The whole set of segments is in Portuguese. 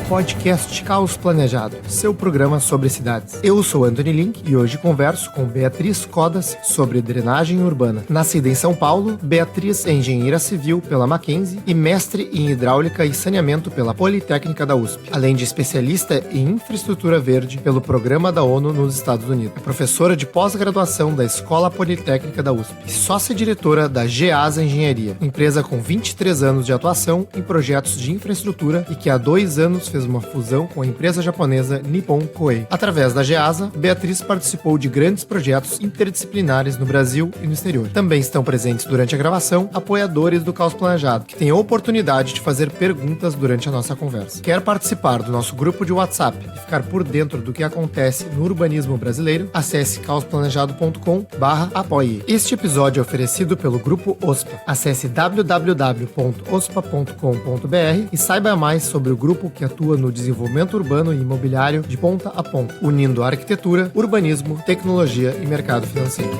podcast Caos Planejado, seu programa sobre cidades. Eu sou Anthony Link e hoje converso com Beatriz Codas sobre drenagem urbana. Nascida em São Paulo, Beatriz é engenheira civil pela Mackenzie e mestre em hidráulica e saneamento pela Politécnica da USP, além de especialista em infraestrutura verde pelo Programa da ONU nos Estados Unidos. É professora de pós-graduação da Escola Politécnica da USP e sócia-diretora da GEASA Engenharia, empresa com 23 anos de atuação em projetos de infraestrutura e que há 2 anos fez uma fusão com a empresa japonesa Nippon Koei. Através da GEASA, Beatriz participou de grandes projetos interdisciplinares no Brasil e no exterior. Também estão presentes durante a gravação apoiadores do Caos Planejado, que têm a oportunidade de fazer perguntas durante a nossa conversa. Quer participar do nosso grupo de WhatsApp e ficar por dentro do que acontece no urbanismo brasileiro? Acesse caosplanejado.com/apoie. Este episódio é oferecido pelo Grupo OSPA. Acesse www.ospa.com.br e saiba mais sobre o grupo que atua no desenvolvimento urbano e imobiliário de ponta a ponta, unindo arquitetura, urbanismo, tecnologia e mercado financeiro.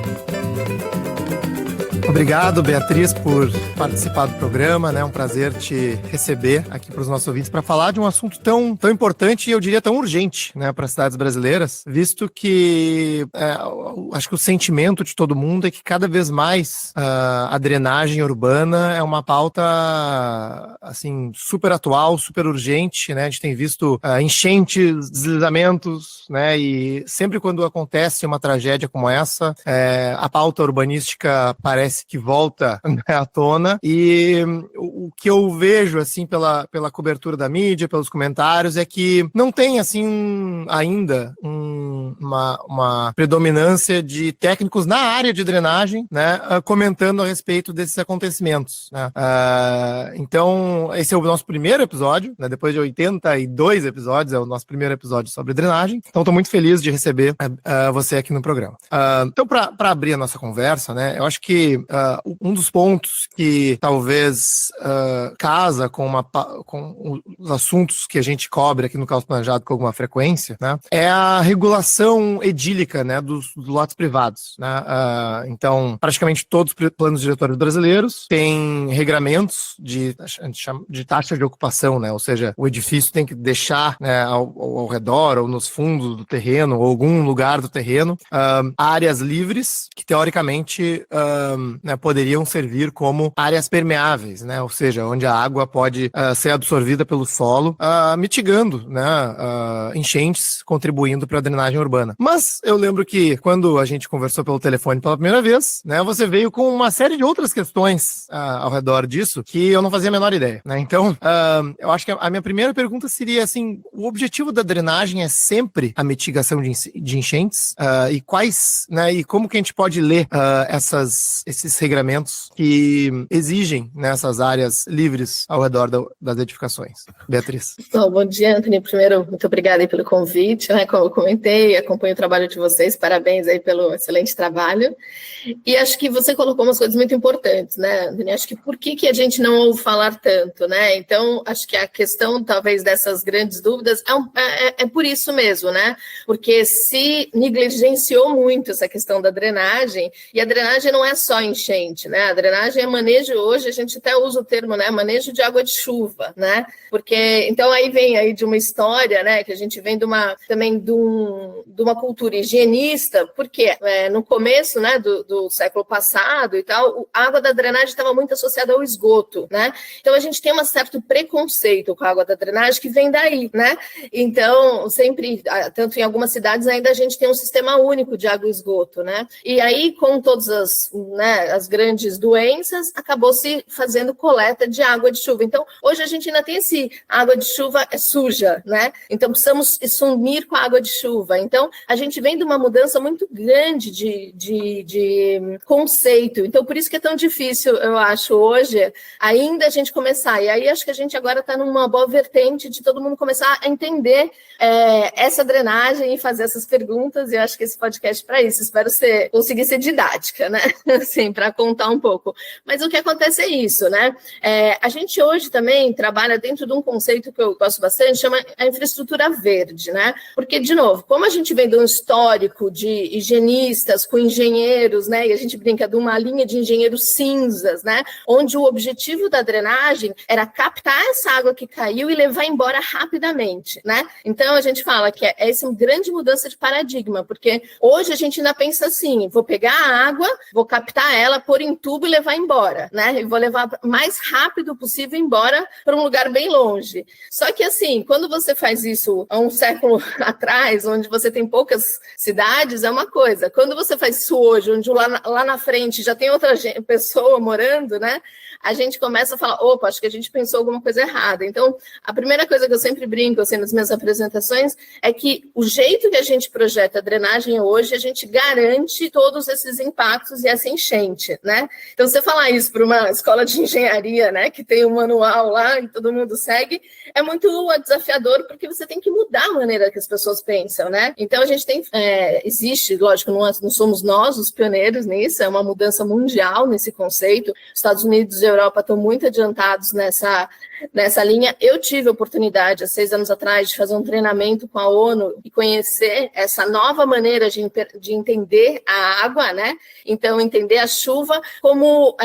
Obrigado, Beatriz, por participar do programa, né? É um prazer te receber aqui para os nossos ouvintes para falar de um assunto tão importante e eu diria tão urgente, né, para as cidades brasileiras, visto que acho que o sentimento de todo mundo é que cada vez mais a drenagem urbana é uma pauta assim super atual, super urgente, né? A gente tem visto enchentes, deslizamentos, né? E sempre quando acontece uma tragédia como essa, a pauta urbanística parece que volta, né, à tona, e o que eu vejo, assim, pela cobertura da mídia, pelos comentários, é que não tem, assim, ainda uma predominância de técnicos na área de drenagem, né, comentando a respeito desses acontecimentos, né. Então, esse é o nosso primeiro episódio, né, depois de 82 episódios, é o nosso primeiro episódio sobre drenagem, então estou muito feliz de receber você aqui no programa. Então, para abrir a nossa conversa, né, eu acho que um dos pontos que talvez casa com os assuntos que a gente cobre aqui no Caos Planejado com alguma frequência, né, é a regulação edílica, né, dos lotes privados, né. Então, praticamente todos os planos diretórios brasileiros têm regramentos de taxa de ocupação, né, ou seja, o edifício tem que deixar, né, ao redor ou nos fundos do terreno ou algum lugar do terreno áreas livres que teoricamente né, poderiam servir como áreas permeáveis, né, ou seja, onde a água pode ser absorvida pelo solo, mitigando, né, enchentes, contribuindo para a drenagem urbana. Mas eu lembro que quando a gente conversou pelo telefone pela primeira vez, né, você veio com uma série de outras questões ao redor disso que eu não fazia a menor ideia, né? Então, eu acho que a minha primeira pergunta seria assim: o objetivo da drenagem é sempre a mitigação de enchentes, e quais, né, e como que a gente pode ler esses regramentos que exigem nessas áreas livres ao redor das edificações? Beatriz. Bom dia, Anthony. Primeiro, muito obrigada aí pelo convite, né? Como eu comentei, acompanho o trabalho de vocês, parabéns aí pelo excelente trabalho. E acho que você colocou umas coisas muito importantes, né, Anthony? Acho que por que a gente não ouve falar tanto, né? Então, acho que a questão, talvez, dessas grandes dúvidas é por isso mesmo, né? Porque se negligenciou muito essa questão da drenagem, e a drenagem não é só enchente, né? A drenagem é manejo, hoje a gente até usa o termo, né? Manejo de água de chuva, né? Porque, então, aí vem aí de uma história, né? Que a gente vem de uma cultura higienista, porque no começo, né, do século passado e tal, a água da drenagem estava muito associada ao esgoto, né? Então, a gente tem um certo preconceito com a água da drenagem que vem daí, né? Então, sempre, tanto em algumas cidades ainda a gente tem um sistema único de água e esgoto, né? E aí, com todas as grandes doenças, acabou se fazendo coleta de água de chuva. Então, hoje a gente ainda tem a água de chuva é suja, né? Então, precisamos sumir com a água de chuva. Então, a gente vem de uma mudança muito grande de conceito. Então, por isso que é tão difícil, eu acho, hoje, ainda a gente começar. E aí, acho que a gente agora está numa boa vertente de todo mundo começar a entender essa drenagem e fazer essas perguntas. E eu acho que esse podcast é para isso. Espero conseguir ser didática, né? Assim, para contar um pouco. Mas o que acontece é isso, né? A gente hoje também trabalha dentro de um conceito que eu gosto bastante, chama a infraestrutura verde, né? Porque, de novo, como a gente gente vem de um histórico de higienistas com engenheiros, né, e a gente brinca de uma linha de engenheiros cinzas, né, onde o objetivo da drenagem era captar essa água que caiu e levar embora rapidamente, né? Então a gente fala que é essa grande mudança de paradigma, porque hoje a gente ainda pensa assim, vou pegar a água, vou captar ela, pôr em tubo e levar embora, né? E vou levar mais rápido possível embora para um lugar bem longe. Só que assim, quando você faz isso há um século atrás, onde você tem poucas cidades, é uma coisa. Quando você faz isso hoje, onde lá na frente já tem outra pessoa morando, né? A gente começa a falar, opa, acho que a gente pensou alguma coisa errada. Então, a primeira coisa que eu sempre brinco assim, nas minhas apresentações é que o jeito que a gente projeta a drenagem hoje, a gente garante todos esses impactos e essa enchente, né? Então, você falar isso para uma escola de engenharia, né, que tem um manual lá e todo mundo segue, é muito desafiador, porque você tem que mudar a maneira que as pessoas pensam, né? Então, a gente tem, existe, lógico, não somos nós os pioneiros nisso, é uma mudança mundial nesse conceito. Estados Unidos e Europa estão muito adiantados nessa linha. Eu tive a oportunidade, há 6 anos atrás, de fazer um treinamento com a ONU e conhecer essa nova maneira de entender a água, né? Então, entender a chuva como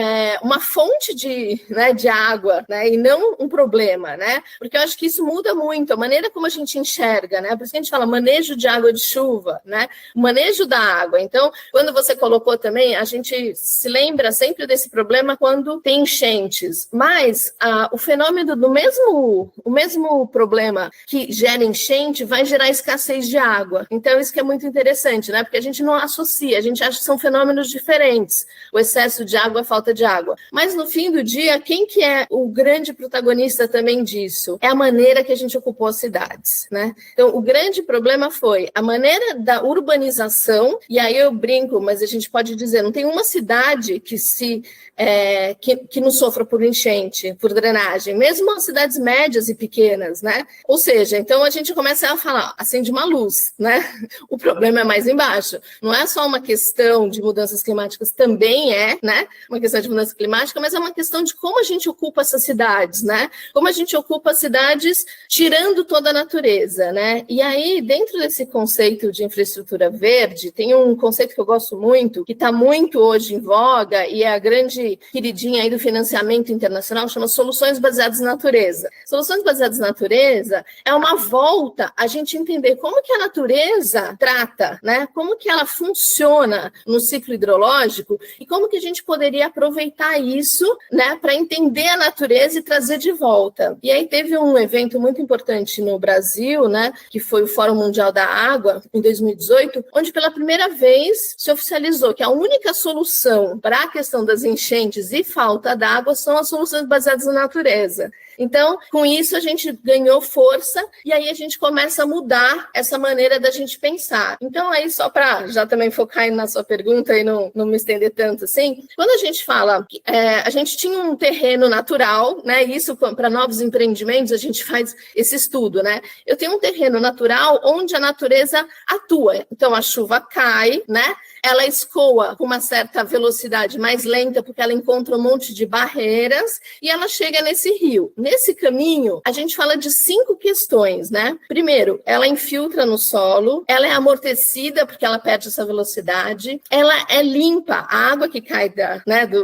uma fonte de água, né? E não um problema, né? Porque eu acho que isso muda muito a maneira como a gente enxerga, né? Por isso que a gente fala manejo de água de chuva, né? O manejo da água. Então, quando você colocou também, a gente se lembra sempre desse problema quando tem enchentes, mas o fenômeno o mesmo problema que gera enchente vai gerar escassez de água. Então, isso que é muito interessante, né? Porque a gente não associa, a gente acha que são fenômenos diferentes, o excesso de água, a falta de água. Mas, no fim do dia, quem que é o grande protagonista também disso? É a maneira que a gente ocupou as cidades, né? Então, o grande problema foi a maneira da urbanização, e aí eu brinco, mas a gente pode dizer, não tem uma cidade que não sofra por enchente, por drenagem, mesmo as cidades médias e pequenas, né? Ou seja, então a gente começa a falar, acende uma luz, né? O problema é mais embaixo. Não é só uma questão de mudanças climáticas, também né? Uma questão de mudança climática, mas é uma questão de como a gente ocupa essas cidades, né? Como a gente ocupa as cidades tirando toda a natureza, né? E aí, dentro desse conceito de infraestrutura verde, tem um conceito que eu gosto muito, que está muito hoje em voga, e é a grande queridinha aí do financiamento internacional, chama Soluções Baseadas na Natureza. Soluções baseadas na natureza é uma volta a gente entender como que a natureza trata, né? Como que ela funciona no ciclo hidrológico e como que a gente poderia aproveitar isso, né, para entender a natureza e trazer de volta. E aí teve um evento muito importante no Brasil, né, que foi o Fórum Mundial da Água, em 2018, onde pela primeira vez se oficializou que a única solução para a questão das enchentes e falta d'água são as soluções baseadas na natureza. Então, com isso, a gente ganhou força e aí a gente começa a mudar essa maneira da gente pensar. Então, aí só para já também focar na sua pergunta e não me estender tanto assim, quando a gente fala, a gente tinha um terreno natural, né? Isso para novos empreendimentos, a gente faz esse estudo, né? Eu tenho um terreno natural onde a natureza atua. Então, a chuva cai, né? Ela escoa com uma certa velocidade mais lenta, porque ela encontra um monte de barreiras e ela chega nesse rio. Nesse caminho, a gente fala de 5 questões, né? Primeiro, ela infiltra no solo, ela é amortecida, porque ela perde essa velocidade, ela é limpa, a água que cai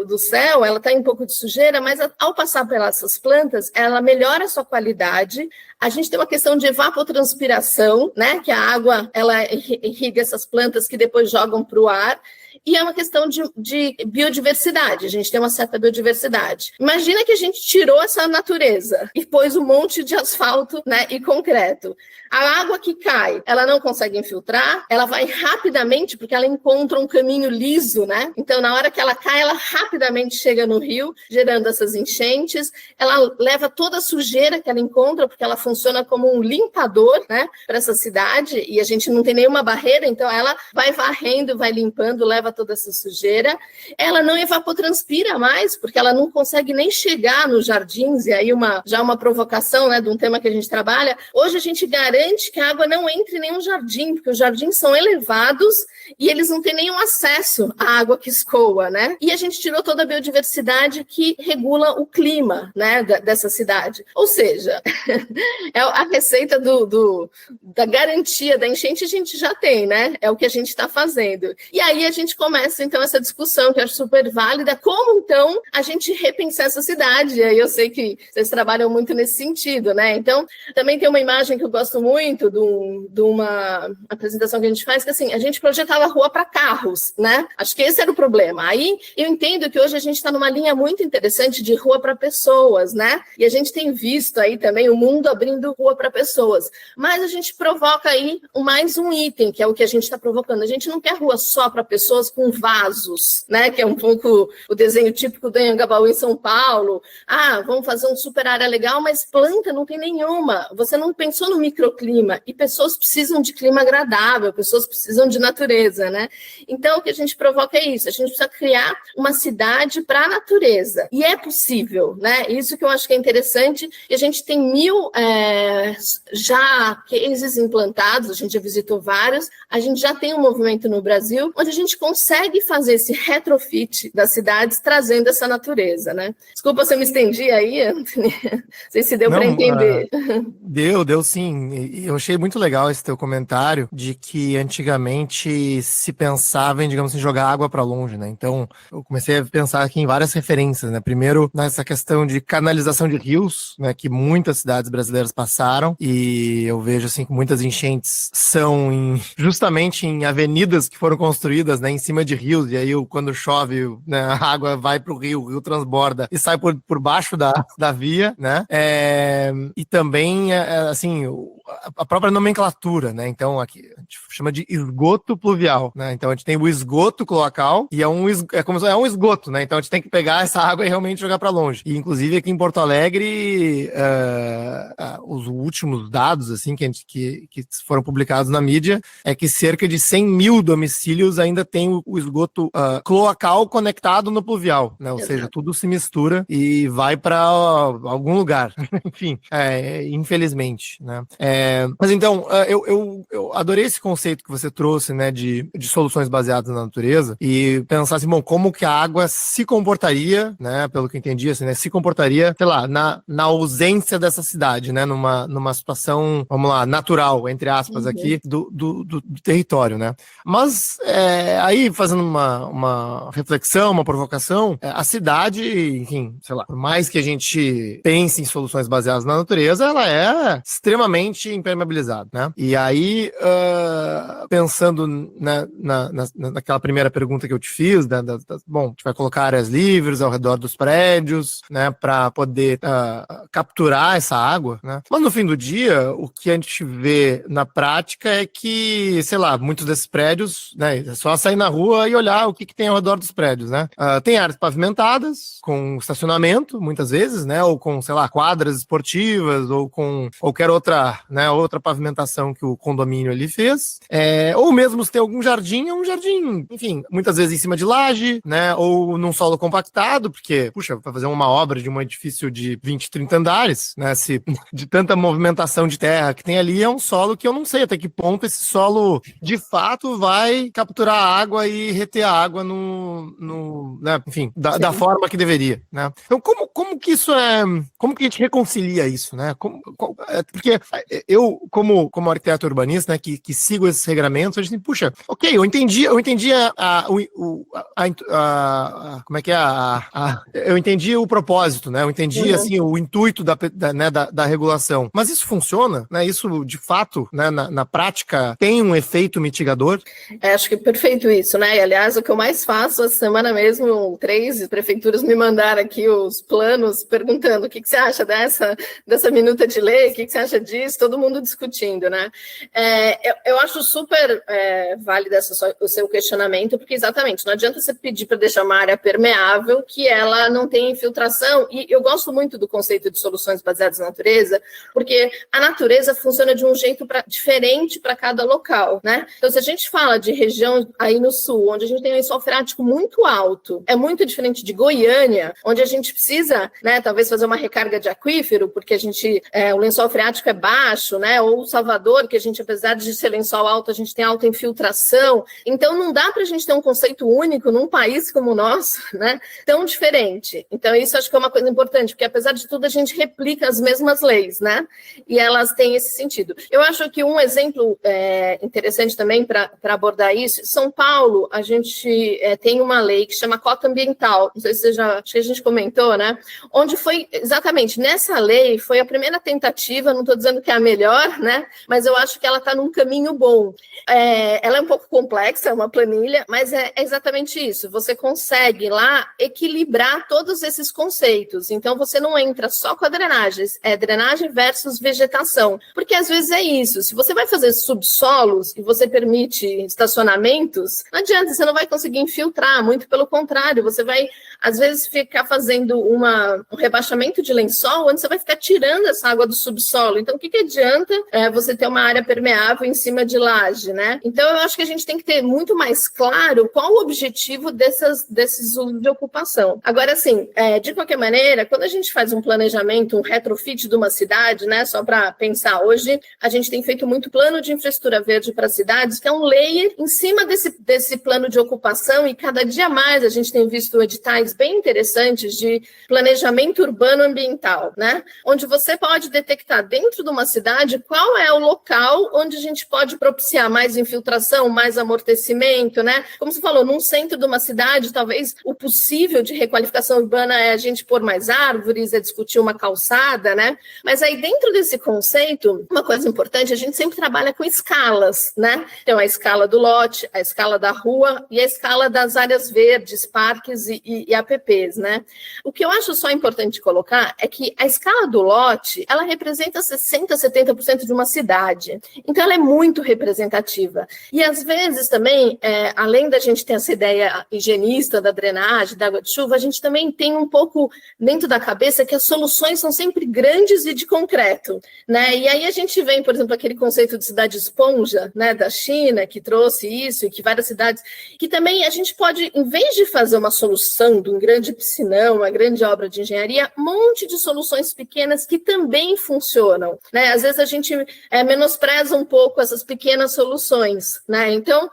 do céu, ela está em um pouco de sujeira, mas ao passar pelas essas plantas, ela melhora a sua qualidade. A gente tem uma questão de evapotranspiração, né? Que a água, ela irriga essas plantas que depois jogam para o ar. E é uma questão de biodiversidade, a gente tem uma certa biodiversidade. Imagina que a gente tirou essa natureza e pôs um monte de asfalto, né, e concreto. A água que cai, ela não consegue infiltrar, ela vai rapidamente, porque ela encontra um caminho liso, né? Então, na hora que ela cai, ela rapidamente chega no rio, gerando essas enchentes. Ela leva toda a sujeira que ela encontra, porque ela funciona como um limpador, né, para essa cidade, e a gente não tem nenhuma barreira, então ela vai varrendo, vai limpando, leva toda essa sujeira, ela não evapotranspira mais, porque ela não consegue nem chegar nos jardins, e aí já uma provocação, né, de um tema que a gente trabalha. Hoje a gente garante que a água não entre em nenhum jardim, porque os jardins são elevados e eles não têm nenhum acesso à água que escoa, né? E a gente tirou toda a biodiversidade que regula o clima, né, dessa cidade. Ou seja, é a receita da garantia da enchente a gente já tem, né? É o que a gente está fazendo. E aí a gente começa, então, essa discussão, que eu acho super válida, como, então, a gente repensar essa cidade. E aí eu sei que vocês trabalham muito nesse sentido, né? Então, também tem uma imagem que eu gosto muito de uma apresentação que a gente faz, que, assim, a gente projetava a rua para carros, né? Acho que esse era o problema. Aí eu entendo que hoje a gente está numa linha muito interessante de rua para pessoas, né? E a gente tem visto aí também o mundo abrindo rua para pessoas. Mas a gente provoca aí mais um item, que é o que a gente está provocando. A gente não quer rua só para pessoas com vasos, né? Que é um pouco o desenho típico do Anhangabaú em São Paulo. Ah, vamos fazer um super área legal, mas planta não tem nenhuma. Você não pensou no microclima. E pessoas precisam de clima agradável, pessoas precisam de natureza, né? Então, o que a gente provoca é isso. A gente precisa criar uma cidade para a natureza. E é possível, né? Isso que eu acho que é interessante. E a gente tem 1000 já cases implantados, a gente já visitou vários. A gente já tem um movimento no Brasil onde a gente consegue fazer esse retrofit das cidades trazendo essa natureza, né? Desculpa se eu me estendi aí, Anthony. Não sei se deu para entender. Deu sim. E eu achei muito legal esse teu comentário de que antigamente se pensava em, digamos assim, jogar água para longe, né? Então, eu comecei a pensar aqui em várias referências, né? Primeiro, nessa questão de canalização de rios, né? Que muitas cidades brasileiras passaram, e eu vejo, assim, que muitas enchentes são justamente em avenidas que foram construídas, né? Em cima de rios, e aí quando chove, né, a água vai pro rio, o rio transborda e sai por baixo da via, né? E também, assim, a própria nomenclatura, né? Então, aqui a gente chama de esgoto pluvial, né? Então, a gente tem o esgoto cloacal e é como se é um esgoto, né? Então, a gente tem que pegar essa água e realmente jogar para longe. E, inclusive, aqui em Porto Alegre, os últimos dados, assim, que foram publicados na mídia, é que cerca de 100 mil domicílios ainda tem o esgoto cloacal conectado no pluvial, né? Ou seja, tudo se mistura e vai para algum lugar. Enfim, infelizmente, né? Mas então, eu adorei esse conceito que você trouxe, né, de soluções baseadas na natureza, e pensar assim, bom, como que a água se comportaria, né, pelo que eu entendi, assim, né, se comportaria, sei lá, na ausência dessa cidade, né, numa situação, vamos lá, natural, entre aspas, aqui, do território, né? Mas, aí, fazendo uma reflexão, uma provocação, a cidade, enfim, sei lá, por mais que a gente pense em soluções baseadas na natureza, ela é extremamente impermeabilizada, né? E aí, pensando naquela primeira pergunta que eu te fiz, bom, a gente vai colocar áreas livres ao redor dos prédios, né, para poder capturar essa água, né? Mas no fim do dia, o que a gente vê na prática é que, sei lá, muitos desses prédios, né, é só sair na rua e olhar o que tem ao redor dos prédios, né? Tem áreas pavimentadas, com estacionamento, muitas vezes, né, ou com, sei lá, quadras esportivas, ou com qualquer outra, né, outra pavimentação que o condomínio ali fez, ou mesmo se tem algum jardim, é um jardim, enfim, muitas vezes em cima de laje, né, ou num solo compactado, porque, puxa, para fazer uma obra de um edifício de 20, 30 andares, né, de tanta movimentação de terra que tem ali, é um solo que eu não sei até que ponto esse solo, de fato, vai capturar a água e reter a água né, enfim, da forma que deveria, né. Então, como que isso como que a gente reconcilia isso, né? Porque eu, como arquiteto urbanista, né, que sigo esses regramentos, eu disse, puxa, ok, eu entendi como é que eu entendi o propósito, né? Eu entendi, assim, o intuito da regulação. Mas isso funciona, né? Isso, de fato, né, na prática, tem um efeito mitigador? Acho que é perfeito isso, né? E, aliás, o que eu mais faço, essa semana mesmo, 3 prefeituras me mandaram aqui os planos perguntando o que você acha dessa minuta de lei, o que você acha disso, todo mundo discutindo, né? Eu acho super válido o seu questionamento, porque exatamente, não adianta você pedir para deixar uma área permeável que ela não tem infiltração, e eu gosto muito do conceito de soluções baseadas na natureza, porque a natureza funciona de um jeito diferente para cada local, né? Então, se a gente fala de região aí no sul, onde a gente tem um lençol freático muito alto, é muito diferente de Goiânia, onde a gente precisa, né, talvez fazer uma recarga de aquífero, porque o lençol freático é baixo, né? Ou Salvador, que a gente, apesar de ser lençol alto, a gente tem alta infiltração. Então, não dá para a gente ter um conceito único num país como o nosso, né? Tão diferente. Então, isso acho que é uma coisa importante, porque apesar de tudo, a gente replica as mesmas leis, né? E elas têm esse sentido. Eu acho que um exemplo interessante também para abordar isso, em São Paulo, a gente tem uma lei que chama cota ambiental, não sei se acho que a gente comentou, né? Onde foi, exatamente, nessa lei, foi a primeira tentativa, não estou dizendo que é a melhor, né? Mas eu acho que ela está num caminho bom. Ela é um pouco complexa, é uma planilha, mas é exatamente isso. Você consegue lá equilibrar todos esses conceitos. Então, você não entra só com a drenagem, é drenagem versus vegetação. Porque, às vezes, é isso. Se você vai fazer subsolos e você permite estacionamentos, não adianta, você não vai conseguir infiltrar, muito pelo contrário, você vai, às vezes, ficar fazendo um rebaixamento de lençol, onde você vai ficar tirando essa água do subsolo. Então, o que adianta você ter uma área permeável em cima de laje, né? Então, eu acho que a gente tem que ter muito mais claro qual o objetivo desses usos de ocupação. Agora, assim, de qualquer maneira, quando a gente faz um planejamento, um retrofit de uma cidade, né, só para pensar, hoje a gente tem feito muito plano de infraestrutura verde para cidades, que é um layer em cima desse plano de ocupação, e cada dia mais a gente tem visto editais bem interessantes de planejamento urbano ambiental, né? Onde você pode detectar dentro de uma cidade qual é o local onde a gente pode propiciar mais infiltração, mais amortecimento, né? Como você falou, num centro de uma cidade, talvez o possível de requalificação urbana é a gente pôr mais árvores, é discutir uma calçada, né? Mas aí dentro desse conceito, uma coisa importante, a gente sempre trabalha com escalas, né? Então, a escala do lote, a escala da rua e a escala das áreas verdes, parques e APPs, né? O que eu acho só importante colocar é que a escala do lote, ela representa 60%, 70% de uma cidade. Então, ela é muito representativa. E, às vezes, também, além da gente ter essa ideia higienista da drenagem, da água de chuva, a gente também tem um pouco dentro da cabeça que as soluções são sempre grandes e de concreto, né? E aí a gente vem, por exemplo, aquele conceito de cidade esponja, né, da China, que trouxe isso, e que várias cidades, que também a gente pode, em vez de fazer uma solução de um grande piscinão, uma grande obra de engenharia, um monte de soluções pequenas que também funcionam, né? Às vezes a gente menospreza um pouco essas pequenas soluções, né? Então,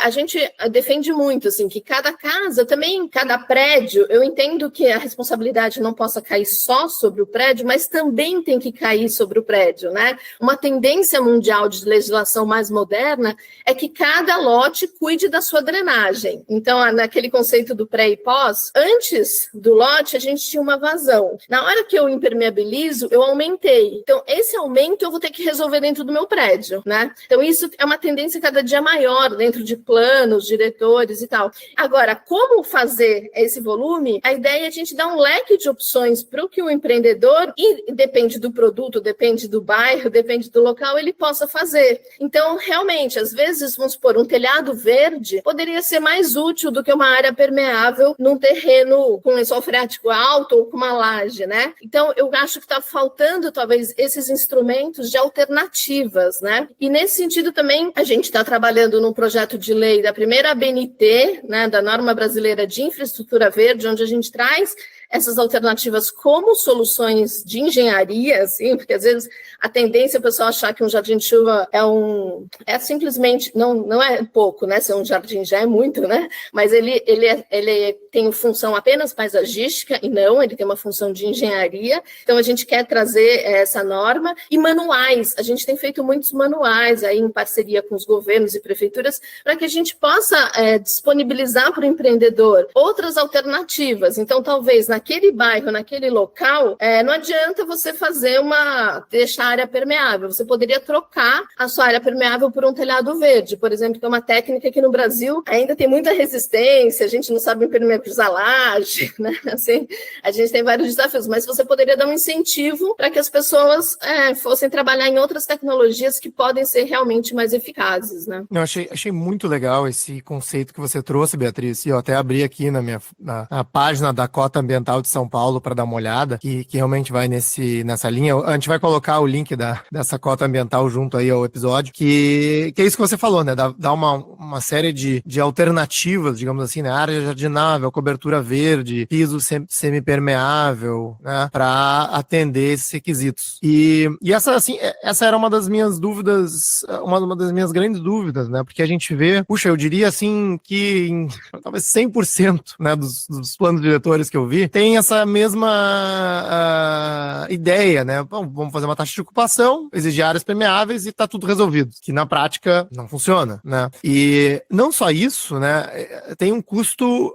a gente defende muito, assim, que cada casa, também cada prédio, eu entendo que a responsabilidade não possa cair só sobre o prédio, mas também tem que cair sobre o prédio, né? Uma tendência mundial de legislação mais moderna é que cada lote cuide da sua drenagem. Então, naquele conceito do pré e pós, antes do lote, a gente tinha uma vazão. Na hora que eu impermeabilizo, eu aumentei. Então, esse aumento eu vou ter que resolver dentro do meu prédio, né? Então, isso é uma tendência cada dia maior dentro de planos, diretores e tal. Agora, como fazer esse volume? A ideia é a gente dar um leque de opções para o que o empreendedor, e depende do produto, depende do bairro, depende do local, ele possa fazer. Então, realmente, às vezes, vamos supor, um telhado verde poderia ser mais útil do que uma área permeável num terreno com lençol freático alto ou com uma laje, né? Então, eu acho que está faltando, talvez, esses instrumentos de alternativas, né? E, nesse sentido, também, a gente está trabalhando num projeto de lei da primeira ABNT, né, da Norma Brasileira de Infraestrutura Verde, onde a gente traz essas alternativas como soluções de engenharia, assim, porque às vezes a tendência é o pessoal achar que um jardim de chuva é simplesmente, não é pouco, né? Ser um jardim já é muito, né? Mas ele tem função apenas paisagística, e não, ele tem uma função de engenharia. Então a gente quer trazer essa norma e manuais. A gente tem feito muitos manuais aí em parceria com os governos e prefeituras para que a gente possa disponibilizar para o empreendedor outras alternativas. Então, talvez naquele bairro, naquele local, não adianta você deixar a área permeável. Você poderia trocar a sua área permeável por um telhado verde, por exemplo, que é uma técnica que no Brasil ainda tem muita resistência, a gente não sabe impermeabilizar laje, né? Assim, a gente tem vários desafios, mas você poderia dar um incentivo para que as pessoas fossem trabalhar em outras tecnologias que podem ser realmente mais eficazes, né? Eu achei muito legal esse conceito que você trouxe, Beatriz, e eu até abri aqui na página da Cota Ambiental de São Paulo para dar uma olhada, que realmente vai nessa linha. A gente vai colocar o link dessa cota ambiental junto aí ao episódio, que é isso que você falou, né? Dá uma série de alternativas, digamos assim, né? Área jardinável, cobertura verde, piso semipermeável, né? Para atender esses requisitos. E essa era uma das minhas dúvidas, uma das minhas grandes dúvidas, né? Porque a gente vê, eu diria assim que talvez 100%, né, dos planos diretores que eu vi, tem essa mesma ideia, né? Bom, vamos fazer uma taxa de ocupação, exigir áreas permeáveis e tá tudo resolvido, que na prática não funciona, né? E não só isso, né? Tem um custo,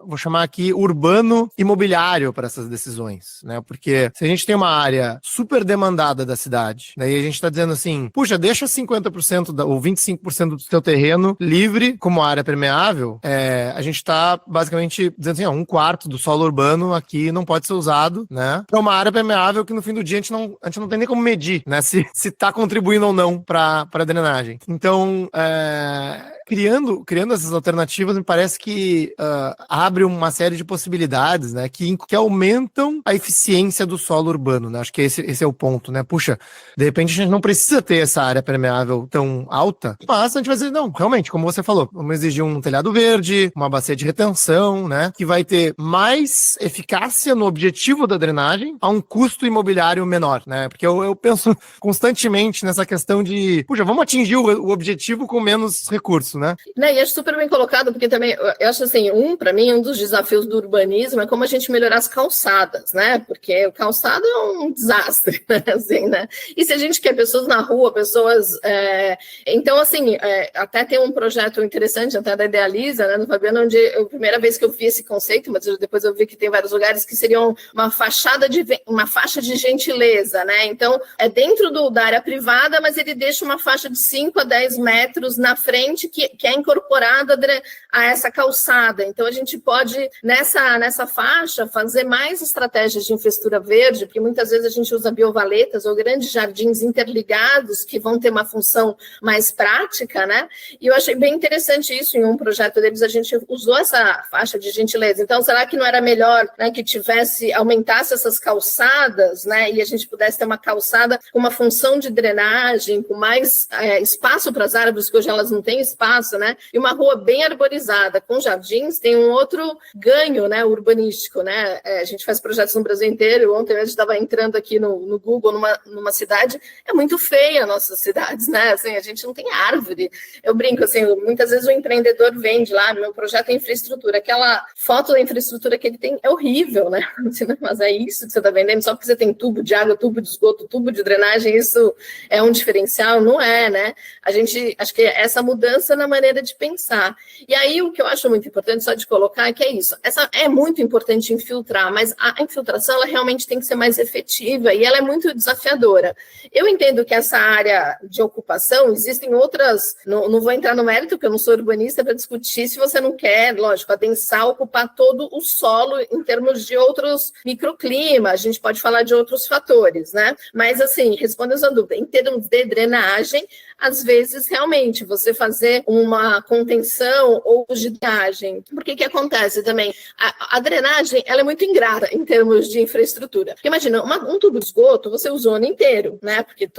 vou chamar aqui, urbano imobiliário para essas decisões, né? Porque se a gente tem uma área super demandada da cidade, daí a gente tá dizendo assim, puxa, deixa 50% ou 25% do seu terreno livre como área permeável, a gente tá basicamente dizendo assim, um quarto do solo urbano aqui não pode ser usado, né? Para uma área permeável que no fim do dia a gente não tem nem como medir, né? Se tá contribuindo ou não para drenagem. Então, criando essas alternativas, me parece que abre uma série de possibilidades, né? Que aumentam a eficiência do solo urbano, né? Acho que esse é o ponto, né? Puxa, de repente a gente não precisa ter essa área permeável tão alta, mas a gente vai dizer, não, realmente, como você falou, vamos exigir um telhado verde, uma bacia de retenção, né? Que vai ter mais eficácia no objetivo da drenagem a um custo imobiliário menor, né? Porque eu penso constantemente nessa questão de, puxa, vamos atingir o objetivo com menos recursos, né? E acho super bem colocado, porque também, eu acho assim, para mim, um dos desafios do urbanismo é como a gente melhorar as calçadas, né? Porque o calçado é um desastre, né? Assim, né? E se a gente quer pessoas na rua, então, assim, até tem um projeto interessante, até da Idealiza, né, no Fabiano, onde a primeira vez que eu vi esse conceito, mas depois eu vi que tem vários lugares que seriam uma faixa de gentileza, né? Então, é dentro da área privada, mas ele deixa uma faixa de 5 a 10 metros na frente que é incorporada a essa calçada. Então, a gente pode, nessa faixa, fazer mais estratégias de infraestrutura verde, porque muitas vezes a gente usa biovaletas ou grandes jardins interligados que vão ter uma função mais prática, né? E eu achei bem interessante isso. Em um projeto deles, a gente usou essa faixa de gentileza. Então, será que não era melhor, né, que aumentasse essas calçadas, né? E a gente pudesse ter uma calçada com uma função de drenagem, com mais espaço para as árvores, que hoje elas não têm espaço, né? E uma rua bem arborizada, com jardins, tem um outro ganho, né, urbanístico, né? A gente faz projetos no Brasil inteiro. Ontem a gente estava entrando aqui no Google, numa cidade, é muito feia a nossas cidades, né? Assim, a gente não tem árvore. Eu brinco, assim, muitas vezes o empreendedor vende lá, meu projeto é infraestrutura, aquela foto da infraestrutura que ele tem é horrível, né? Mas é isso que você está vendendo, só porque você tem tubo de água, tubo de esgoto, tubo de drenagem, isso é um diferencial? Não é, né? Acho que essa mudança na maneira de pensar. E aí, o que eu acho muito importante, só de colocar, é que é isso. É muito importante infiltrar, mas a infiltração, ela realmente tem que ser mais efetiva e ela é muito desafiadora. Eu entendo que essa área de ocupação, existem outras, não vou entrar no mérito, porque eu não sou urbanista, para discutir se você não quer, lógico, adensar, ocupar todo o solo em termos de outros microclimas, a gente pode falar de outros fatores, né? Mas, assim, respondendo a sua dúvida, em termos de drenagem, às vezes, realmente, você fazer uma contenção ou de drenagem. Por que acontece também? A drenagem, ela é muito ingrata em termos de infraestrutura. Porque, imagina, um tubo de esgoto, você usa o ano inteiro, né? Porque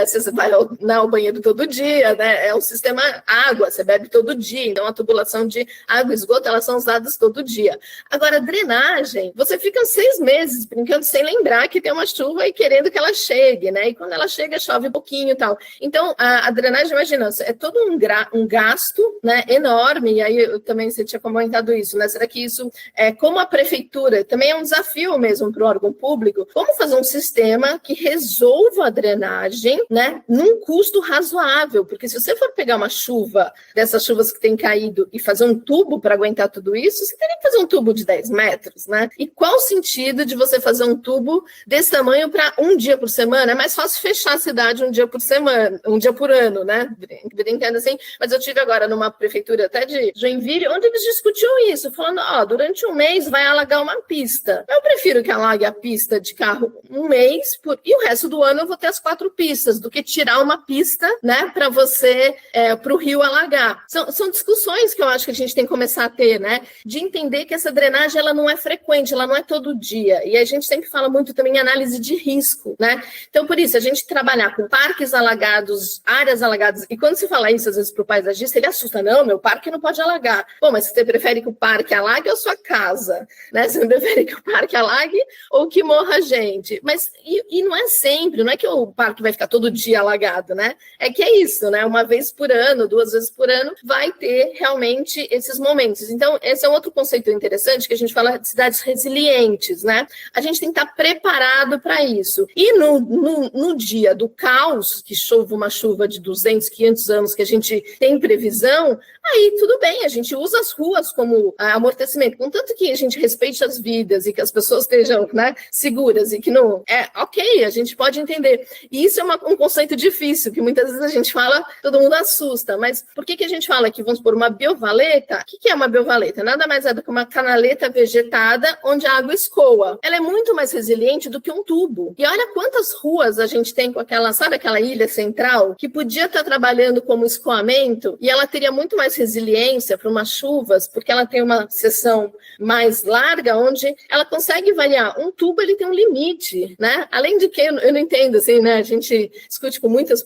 se você vai ao banheiro todo dia, né? É o sistema água, você bebe todo dia. Então, a tubulação de água e esgoto, elas são usadas todo dia. Agora, a drenagem, você fica 6 meses brincando sem lembrar que tem uma chuva e querendo que ela chegue, né? E quando ela chega, chove um pouquinho e tal. Então, a drenagem, imagina, é todo todo um gasto, né, enorme, e aí também você tinha comentado isso, né? Será que isso, como a prefeitura, também é um desafio mesmo para o órgão público, como fazer um sistema que resolva a drenagem, né, num custo razoável, porque se você for pegar uma chuva, dessas chuvas que tem caído, e fazer um tubo para aguentar tudo isso, você teria que fazer um tubo de 10 metros, né? E qual o sentido de você fazer um tubo desse tamanho para um dia por semana? É mais fácil fechar a cidade um dia por semana, um dia por ano, né? Brincando assim, mas eu tive agora numa prefeitura até de Joinville, onde eles discutiam isso, falando, durante um mês vai alagar uma pista. Eu prefiro que alague a pista de carro um mês, e o resto do ano eu vou ter as 4 pistas, do que tirar uma pista, né, para você, para o rio alagar. São discussões que eu acho que a gente tem que começar a ter, né, de entender que essa drenagem, ela não é frequente, ela não é todo dia, e a gente sempre fala muito também em análise de risco, né, então por isso, a gente trabalhar com parques alagados, áreas alagadas, e quando se fala isso, às vezes, para o paisagista, ele assusta, não, meu parque não pode alagar. Bom, mas você prefere que o parque alague ou a sua casa, né, você prefere que o parque alague ou que morra gente, mas, e não é sempre, não é que o parque vai ficar todo dia alagado, né, é que é isso, né, uma vez por ano, 2 vezes por ano, vai ter realmente esses momentos. Então, esse é um outro conceito interessante, que a gente fala de cidades resilientes, né, a gente tem que estar preparado para isso, e no dia do caos, que chove uma chuva de 200, 500 anos, que a gente tem previsão, aí tudo bem, a gente usa as ruas como amortecimento, contanto que a gente respeite as vidas e que as pessoas estejam, né, seguras e que não... ok, a gente pode entender. E isso é um conceito difícil, que muitas vezes a gente fala, todo mundo assusta, mas por que a gente fala que, vamos por uma biovaleta? O que é uma biovaleta? Nada mais é do que uma canaleta vegetada onde a água escoa. Ela é muito mais resiliente do que um tubo. E olha quantas ruas a gente tem com aquela, sabe aquela ilha central, que podia estar trabalhando como escoamento e ela teria muito mais resiliência para umas chuvas, porque ela tem uma seção mais larga, onde ela consegue variar. Um tubo, ele tem um limite, né? Além de que, eu não entendo, assim, né? A gente discute com muitas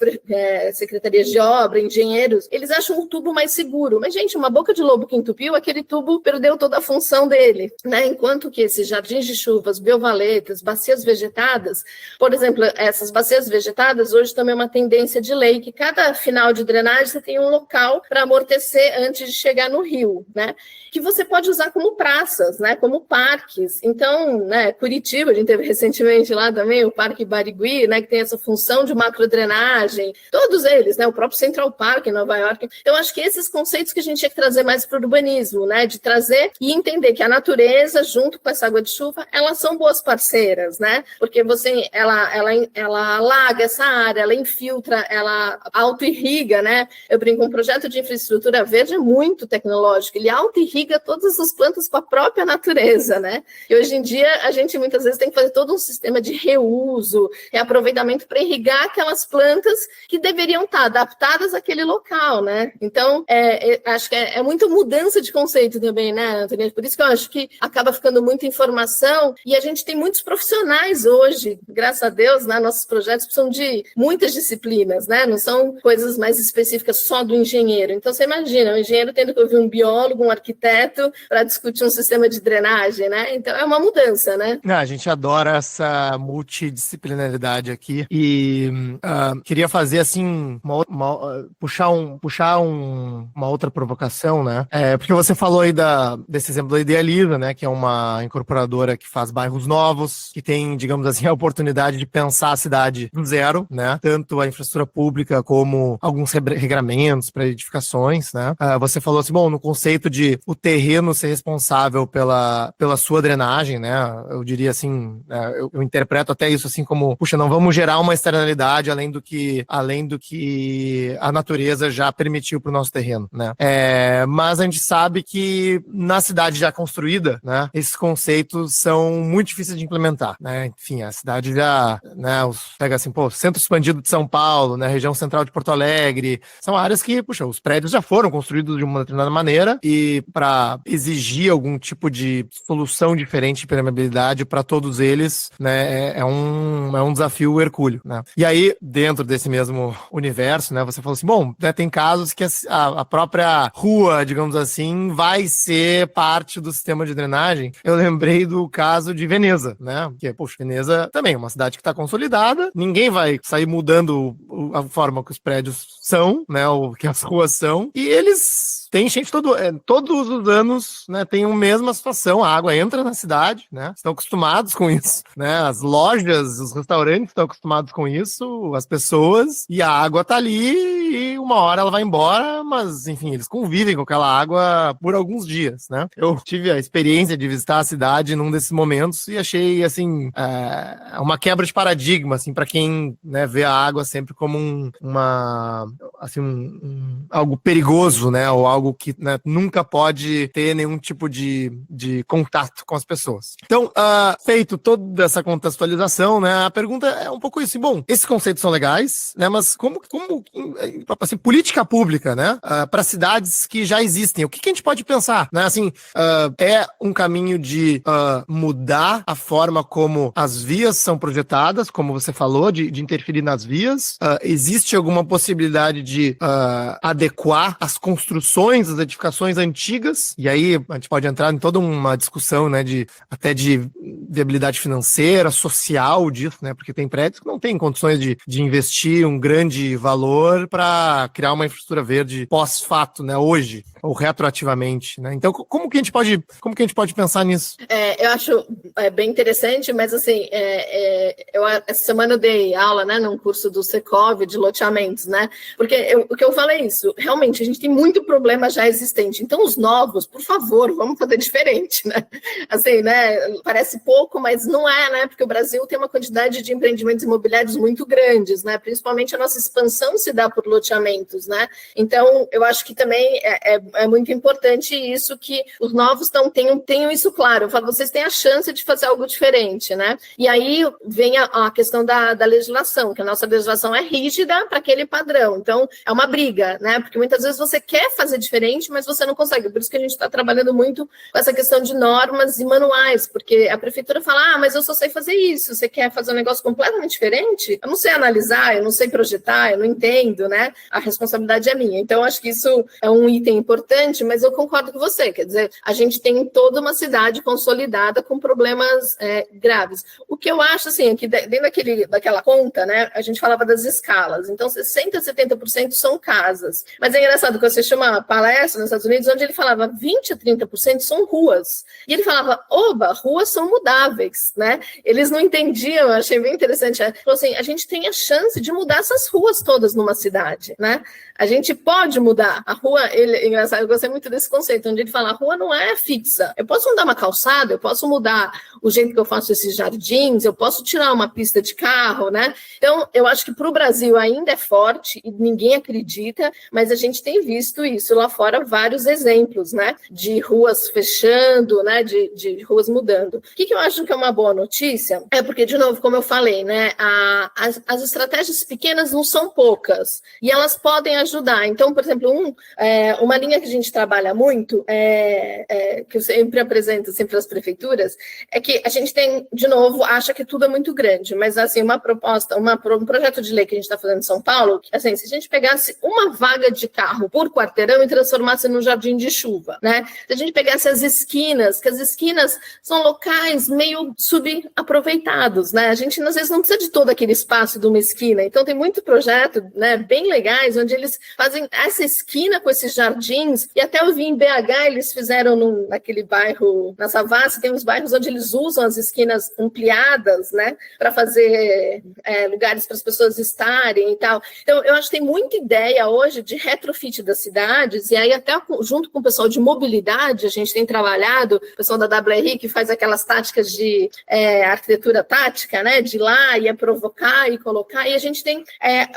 secretarias de obra, engenheiros, eles acham um tubo mais seguro. Mas, gente, uma boca de lobo que entupiu, aquele tubo perdeu toda a função dele, né? Enquanto que esses jardins de chuvas, biovaletas, bacias vegetadas, por exemplo, essas bacias vegetadas, hoje também é uma tendência de lei, que cada final de drenagem você tem um local para amortecer antes de chegar no rio, né? Que você pode usar como praças, né? Como parques. Então, né, Curitiba, a gente teve recentemente lá também o Parque Barigui, né, que tem essa função de macrodrenagem, todos eles, né, o próprio Central Park em Nova York. Então, acho que esses conceitos que a gente tinha que trazer mais para o urbanismo, né, de trazer e entender que a natureza, junto com essa água de chuva, elas são boas parceiras, né, porque ela alaga essa área, ela infiltra, ela auto-irriga, né, eu brinco, um projeto de infraestrutura verde é muito tecnológico, ele auto-irriga todas as plantas com a própria natureza, né, e hoje em dia a gente muitas vezes tem que fazer todo um sistema de reuso, reaproveitamento para irrigar aquelas plantas que deveriam estar adaptadas àquele local, né? Então, acho que é muita mudança de conceito também, né, Antônia? Por isso que eu acho que acaba ficando muita informação e a gente tem muitos profissionais hoje, graças a Deus, né? Nossos projetos precisam de muitas disciplinas, né? Não são coisas mais específicas só do engenheiro. Então, você imagina, o engenheiro tendo que ouvir um biólogo, um arquiteto para discutir um sistema de drenagem, né? Então, é uma mudança, né? A gente adora essa multidisciplinaridade aqui e queria fazer assim puxar uma outra provocação, né? Porque você falou aí desse exemplo da Idealiza, né? Que é uma incorporadora que faz bairros novos, que tem, digamos assim, a oportunidade de pensar a cidade do zero, né? Tanto a infraestrutura pública como alguns regramentos para edificações, né? Você falou assim, bom, no conceito de o terreno ser responsável pela sua drenagem, né? Eu diria assim, eu interpreto até isso assim como, puxa, não vamos gerar uma externalidade além do que a natureza já permitiu para o nosso terreno, né? Mas a gente sabe que na cidade já construída, né, esses conceitos são muito difíceis de implementar, né? Enfim, a cidade já, né, pega assim, centro expandido de São Paulo, né, região central de Porto Alegre, são áreas que, puxa, os prédios já foram construídos de uma determinada maneira e para exigir algum tipo de solução diferente de permeabilidade para todos eles, né, é um desafio hercúleo, né? E aí, dentro desse mesmo universo, né, você falou assim, bom, né, tem casos que a própria rua, digamos assim, vai ser parte do sistema de drenagem. Eu lembrei do caso de Veneza, né? Porque, poxa, Veneza também é uma cidade que está consolidada, ninguém vai sair mudando a forma que os prédios são, são, né, o que as ruas são, e eles têm enchente todos os anos, né, tem a mesma situação, a água entra na cidade, né, estão acostumados com isso, né, as lojas, os restaurantes estão acostumados com isso, as pessoas, e a água tá ali e uma hora ela vai embora, mas, enfim, eles convivem com aquela água por alguns dias, né. Eu tive a experiência de visitar a cidade num desses momentos e achei, assim, uma quebra de paradigma, assim, para quem, né, vê a água sempre como algo perigoso, né, ou algo que, né, nunca pode ter nenhum tipo de contato com as pessoas. Então, feito toda essa contextualização, né, a pergunta é um pouco isso. Bom, esses conceitos são legais, né, mas como assim, política pública, né, para cidades que já existem, o que a gente pode pensar, né, assim, é um caminho de mudar a forma como as vias são projetadas, como você falou, de interferir nas vias? Existe alguma possibilidade de adequar as construções, as edificações antigas? E aí a gente pode entrar em toda uma discussão, né, até de viabilidade financeira, social disso, né, porque tem prédios que não têm condições de investir um grande valor para criar uma infraestrutura verde pós-fato, né, hoje, ou retroativamente, né? Então, como que a gente pode pensar nisso? Eu acho bem interessante, mas assim, essa semana eu dei aula, né, num curso do Secov de loteamentos, né? Porque o que eu falo é isso, realmente a gente tem muito problema já existente. Então, os novos, por favor, vamos fazer diferente, né? Assim, né? Parece pouco, mas não é, né? Porque o Brasil tem uma quantidade de empreendimentos imobiliários muito grandes, né? Principalmente a nossa expansão se dá por loteamentos, né? Então, eu acho que também é muito importante isso, que os novos tenham isso claro. Eu falo, vocês têm a chance de fazer algo diferente, né? E aí vem a questão da legislação, que a nossa legislação é rígida para aquele padrão. Então, é uma briga, né? Porque muitas vezes você quer fazer diferente, mas você não consegue. Por isso que a gente está trabalhando muito com essa questão de normas e manuais, porque a prefeitura fala, mas eu só sei fazer isso, você quer fazer um negócio completamente diferente? Eu não sei analisar, eu não sei projetar, eu não entendo, né? A responsabilidade é minha. Então, acho que isso é um item importante, mas eu concordo com você, quer dizer, a gente tem toda uma cidade consolidada com problemas graves. O que eu acho, assim, é que dentro daquela conta, né, a gente falava das escalas, então 60%, 70% são casas, mas é engraçado que você chama uma palestra nos Estados Unidos, onde ele falava 20% a 30% são ruas, e ele falava, ruas são mudáveis, né, eles não entendiam, eu achei bem interessante, falou assim, a gente tem a chance de mudar essas ruas todas numa cidade, né, a gente pode mudar, a rua, engraçado, eu gostei muito desse conceito, onde ele fala, a rua não é fixa, eu posso mudar uma calçada, eu posso mudar o jeito que eu faço esses jardins, eu posso tirar uma pista de carro, né? Então, eu acho que para o Brasil ainda é forte e ninguém acredita, mas a gente tem visto isso lá fora, vários exemplos, né? De ruas fechando, né? De ruas mudando. O que eu acho que é uma boa notícia? É porque, de novo, como eu falei, né? As estratégias pequenas não são poucas e elas podem ajudar. Então, por exemplo, uma linha que a gente trabalha muito, que eu sempre apresento sempre às prefeituras, é que a gente tem, de novo, acha que tudo é muito grande, mas assim, uma proposta, um projeto de lei que a gente está fazendo em São Paulo, assim, se a gente pegasse uma vaga de carro por quarteirão e transformasse num jardim de chuva, né? Se a gente pegasse as esquinas, que as esquinas são locais meio subaproveitados, né? A gente, às vezes, não precisa de todo aquele espaço de uma esquina, então tem muito projeto, né, bem legais, onde eles fazem essa esquina com esses jardins, e até eu vi em BH, eles fizeram naquele bairro, na Savassi, tem uns bairros onde eles usam as esquinas ampliadas, né, para fazer lugares para as pessoas estarem e tal. Então, eu acho que tem muita ideia hoje de retrofit das cidades, e aí até junto com o pessoal de mobilidade, a gente tem trabalhado, o pessoal da WRI, que faz aquelas táticas de arquitetura tática, né, de ir lá e provocar e colocar, e a gente tem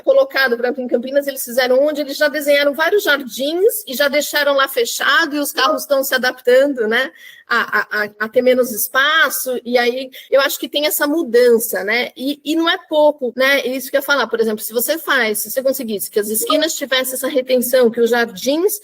colocado, por exemplo, em Campinas, eles fizeram onde eles já desenharam vários jardins e já deixaram lá fechado, e os carros estão se adaptando, né, a ter menos espaço, e aí eu acho que tem essa mudança, né, e não é pouco, né, isso que eu ia falar, por exemplo, se você conseguisse que as esquinas tivessem essa retenção, que os jardins,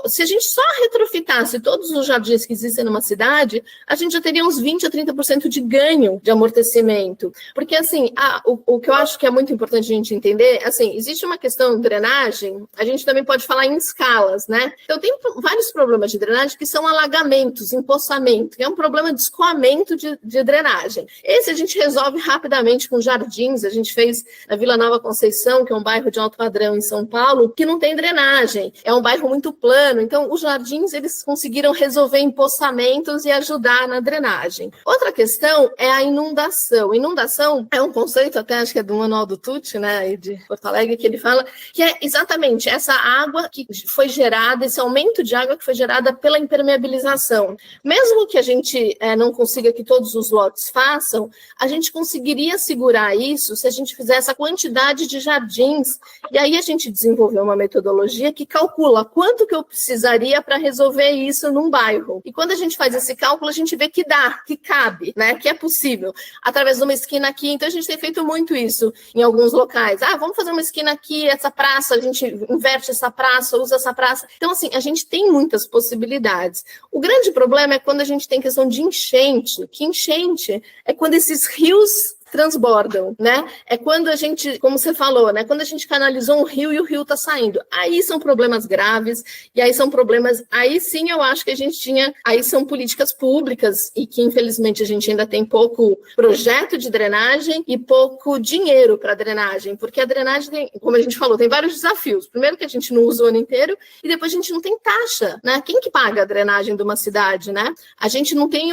se a gente só retrofitasse todos os jardins que existem numa cidade, a gente já teria uns 20% a 30% de ganho de amortecimento, porque assim, o que eu acho que é muito importante a gente entender, assim, existe uma questão de drenagem, a gente também pode falar em escalas, né, Então tem vários problemas de drenagem que são alagamentos, empoçamento, que é um problema de escoamento de drenagem. Esse a gente resolve rapidamente com jardins. A gente fez na Vila Nova Conceição, que é um bairro de alto padrão em São Paulo, que não tem drenagem, é um bairro muito plano. Então os jardins, eles conseguiram resolver empoçamentos e ajudar na drenagem. Outra questão é a inundação. Inundação é um conceito, até acho que é do Manual do Tucci, né, aí de Porto Alegre, que ele fala que é exatamente essa água que foi gerada, esse aumento de água que foi gerada pela impermeabilização. Mesmo que a gente não consiga que todos os lotes façam, a gente conseguiria segurar isso se a gente fizesse a quantidade de jardins, e aí a gente desenvolveu uma metodologia que calcula quanto que eu precisaria para resolver isso num bairro. E quando a gente faz esse cálculo, a gente vê que dá, que cabe, né, que é possível, através de uma esquina aqui. Então a gente tem feito muito isso em alguns locais. Vamos fazer uma esquina aqui, essa praça, a gente inverte essa praça, usa essa praça. Então, assim, a gente tem muitas possibilidades. O grande problema é quando a gente tem questão de enchente, que enchente é quando esses rios transbordam, né? É quando a gente, como você falou, né? Quando a gente canalizou um rio e o rio tá saindo. Aí são problemas graves, e aí são problemas, aí sim eu acho que a gente tinha, aí são políticas públicas, e que infelizmente a gente ainda tem pouco projeto de drenagem e pouco dinheiro para drenagem, porque a drenagem tem, como a gente falou, tem vários desafios. Primeiro que a gente não usa o ano inteiro, e depois a gente não tem taxa, né? Quem que paga a drenagem de uma cidade, né? A gente não tem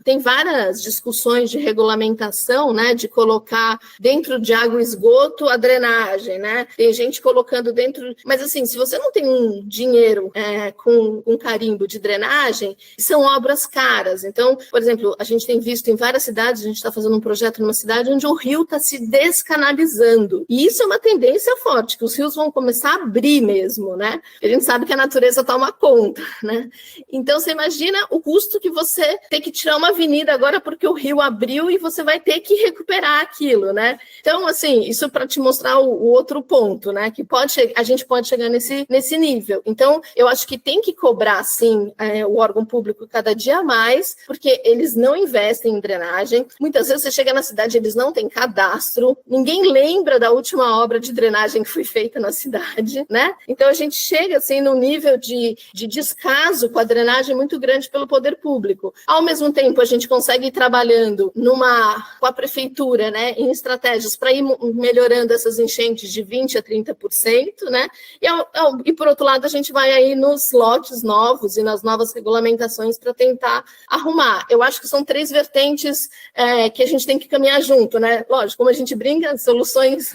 tem várias discussões de regulamentação, né, de colocar dentro de água e esgoto a drenagem, né? Tem gente colocando dentro, mas assim, se você não tem um dinheiro com um carimbo de drenagem, são obras caras. Então, por exemplo, a gente tem visto em várias cidades, a gente está fazendo um projeto numa cidade onde o rio está se descanalizando, e isso é uma tendência forte, que os rios vão começar a abrir mesmo, né? A gente sabe que a natureza toma conta, né? Então, você imagina o custo que você tem que tirar uma avenida agora porque o rio abriu e você vai ter que recuperar aquilo, né? Então, assim, isso para te mostrar o outro ponto, né? Que a gente pode chegar nesse nível. Então, eu acho que tem que cobrar, sim, o órgão público cada dia mais, porque eles não investem em drenagem. Muitas vezes você chega na cidade, eles não têm cadastro, ninguém lembra da última obra de drenagem que foi feita na cidade, né? Então, a gente chega, assim, num nível de descaso com a drenagem muito grande pelo poder público. Ao mesmo tempo, a gente consegue ir trabalhando com a prefeitura, né, em estratégias para ir melhorando essas enchentes de 20% a 30%, né, e por outro lado a gente vai aí nos lotes novos e nas novas regulamentações para tentar arrumar. Eu acho que são três vertentes que a gente tem que caminhar junto, né, lógico, como a gente brinca,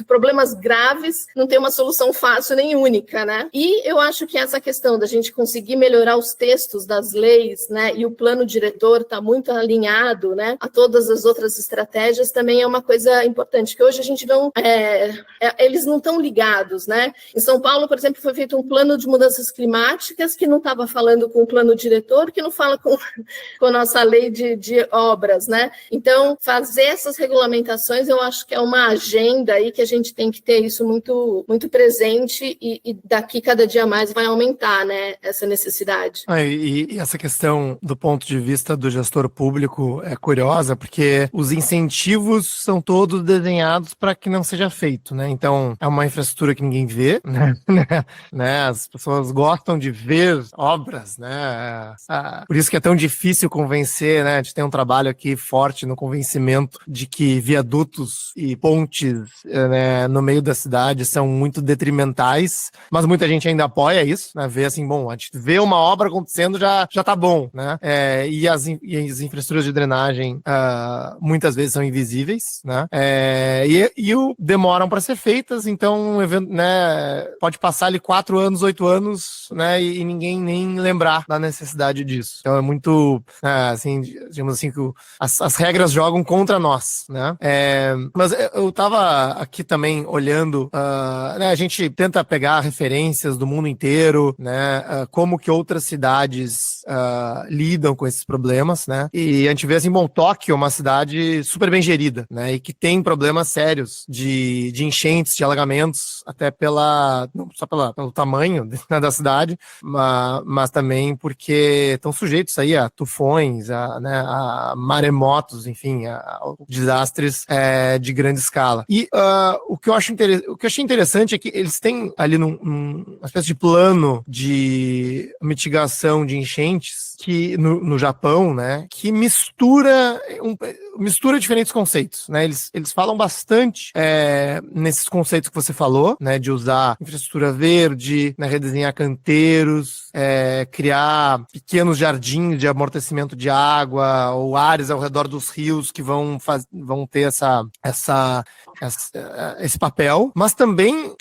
problemas graves, não tem uma solução fácil nem única, né, e eu acho que essa questão da gente conseguir melhorar os textos das leis, né, e o plano diretor está muito alinhado, né, a todas as outras estratégias, também é uma coisa importante, que hoje a gente não, eles não estão ligados, né? Em São Paulo, por exemplo, foi feito um plano de mudanças climáticas que não estava falando com o plano diretor, que não fala com a nossa lei de obras, né? Então, fazer essas regulamentações, eu acho que é uma agenda aí que a gente tem que ter isso muito, muito presente, e daqui cada dia mais vai aumentar, né, essa necessidade. E essa questão do ponto de vista do gestor público é curiosa, porque os incentivos são todos desenhados para que não seja feito, né? Então, é uma infraestrutura que ninguém vê, né? As pessoas gostam de ver obras, né? Por isso que é tão difícil convencer, né? A gente tem um trabalho aqui forte no convencimento de que viadutos e pontes, né, no meio da cidade são muito detrimentais, mas muita gente ainda apoia isso, né? Vê assim, bom, a gente vê uma obra acontecendo, já tá bom, né? E as infraestruturas de drenagem muitas vezes são invisíveis, né? Demoram para ser feitas, então, né, pode passar ali 4 anos, 8 anos, né, e ninguém nem lembrar da necessidade disso. Então é muito, assim, digamos assim, que as regras jogam contra nós, né? Mas eu tava aqui também olhando, né, a gente tenta pegar referências do mundo inteiro, né, como que outras cidades lidam com esses problemas, né? E a gente vê assim, bom, Tóquio é uma cidade super bem gerida, gerida, né, e que tem problemas sérios de enchentes, de alagamentos, até não só pelo tamanho da cidade, mas também porque estão sujeitos aí a tufões, a maremotos, enfim, a desastres de grande escala. E o que eu achei interessante é que eles têm ali uma espécie de plano de mitigação de enchentes que no Japão, né, que mistura diferentes conceitos, né? Eles falam bastante nesses conceitos que você falou, né, de usar infraestrutura verde, né, redesenhar canteiros, criar pequenos jardins de amortecimento de água ou áreas ao redor dos rios que vão ter esse papel, mas também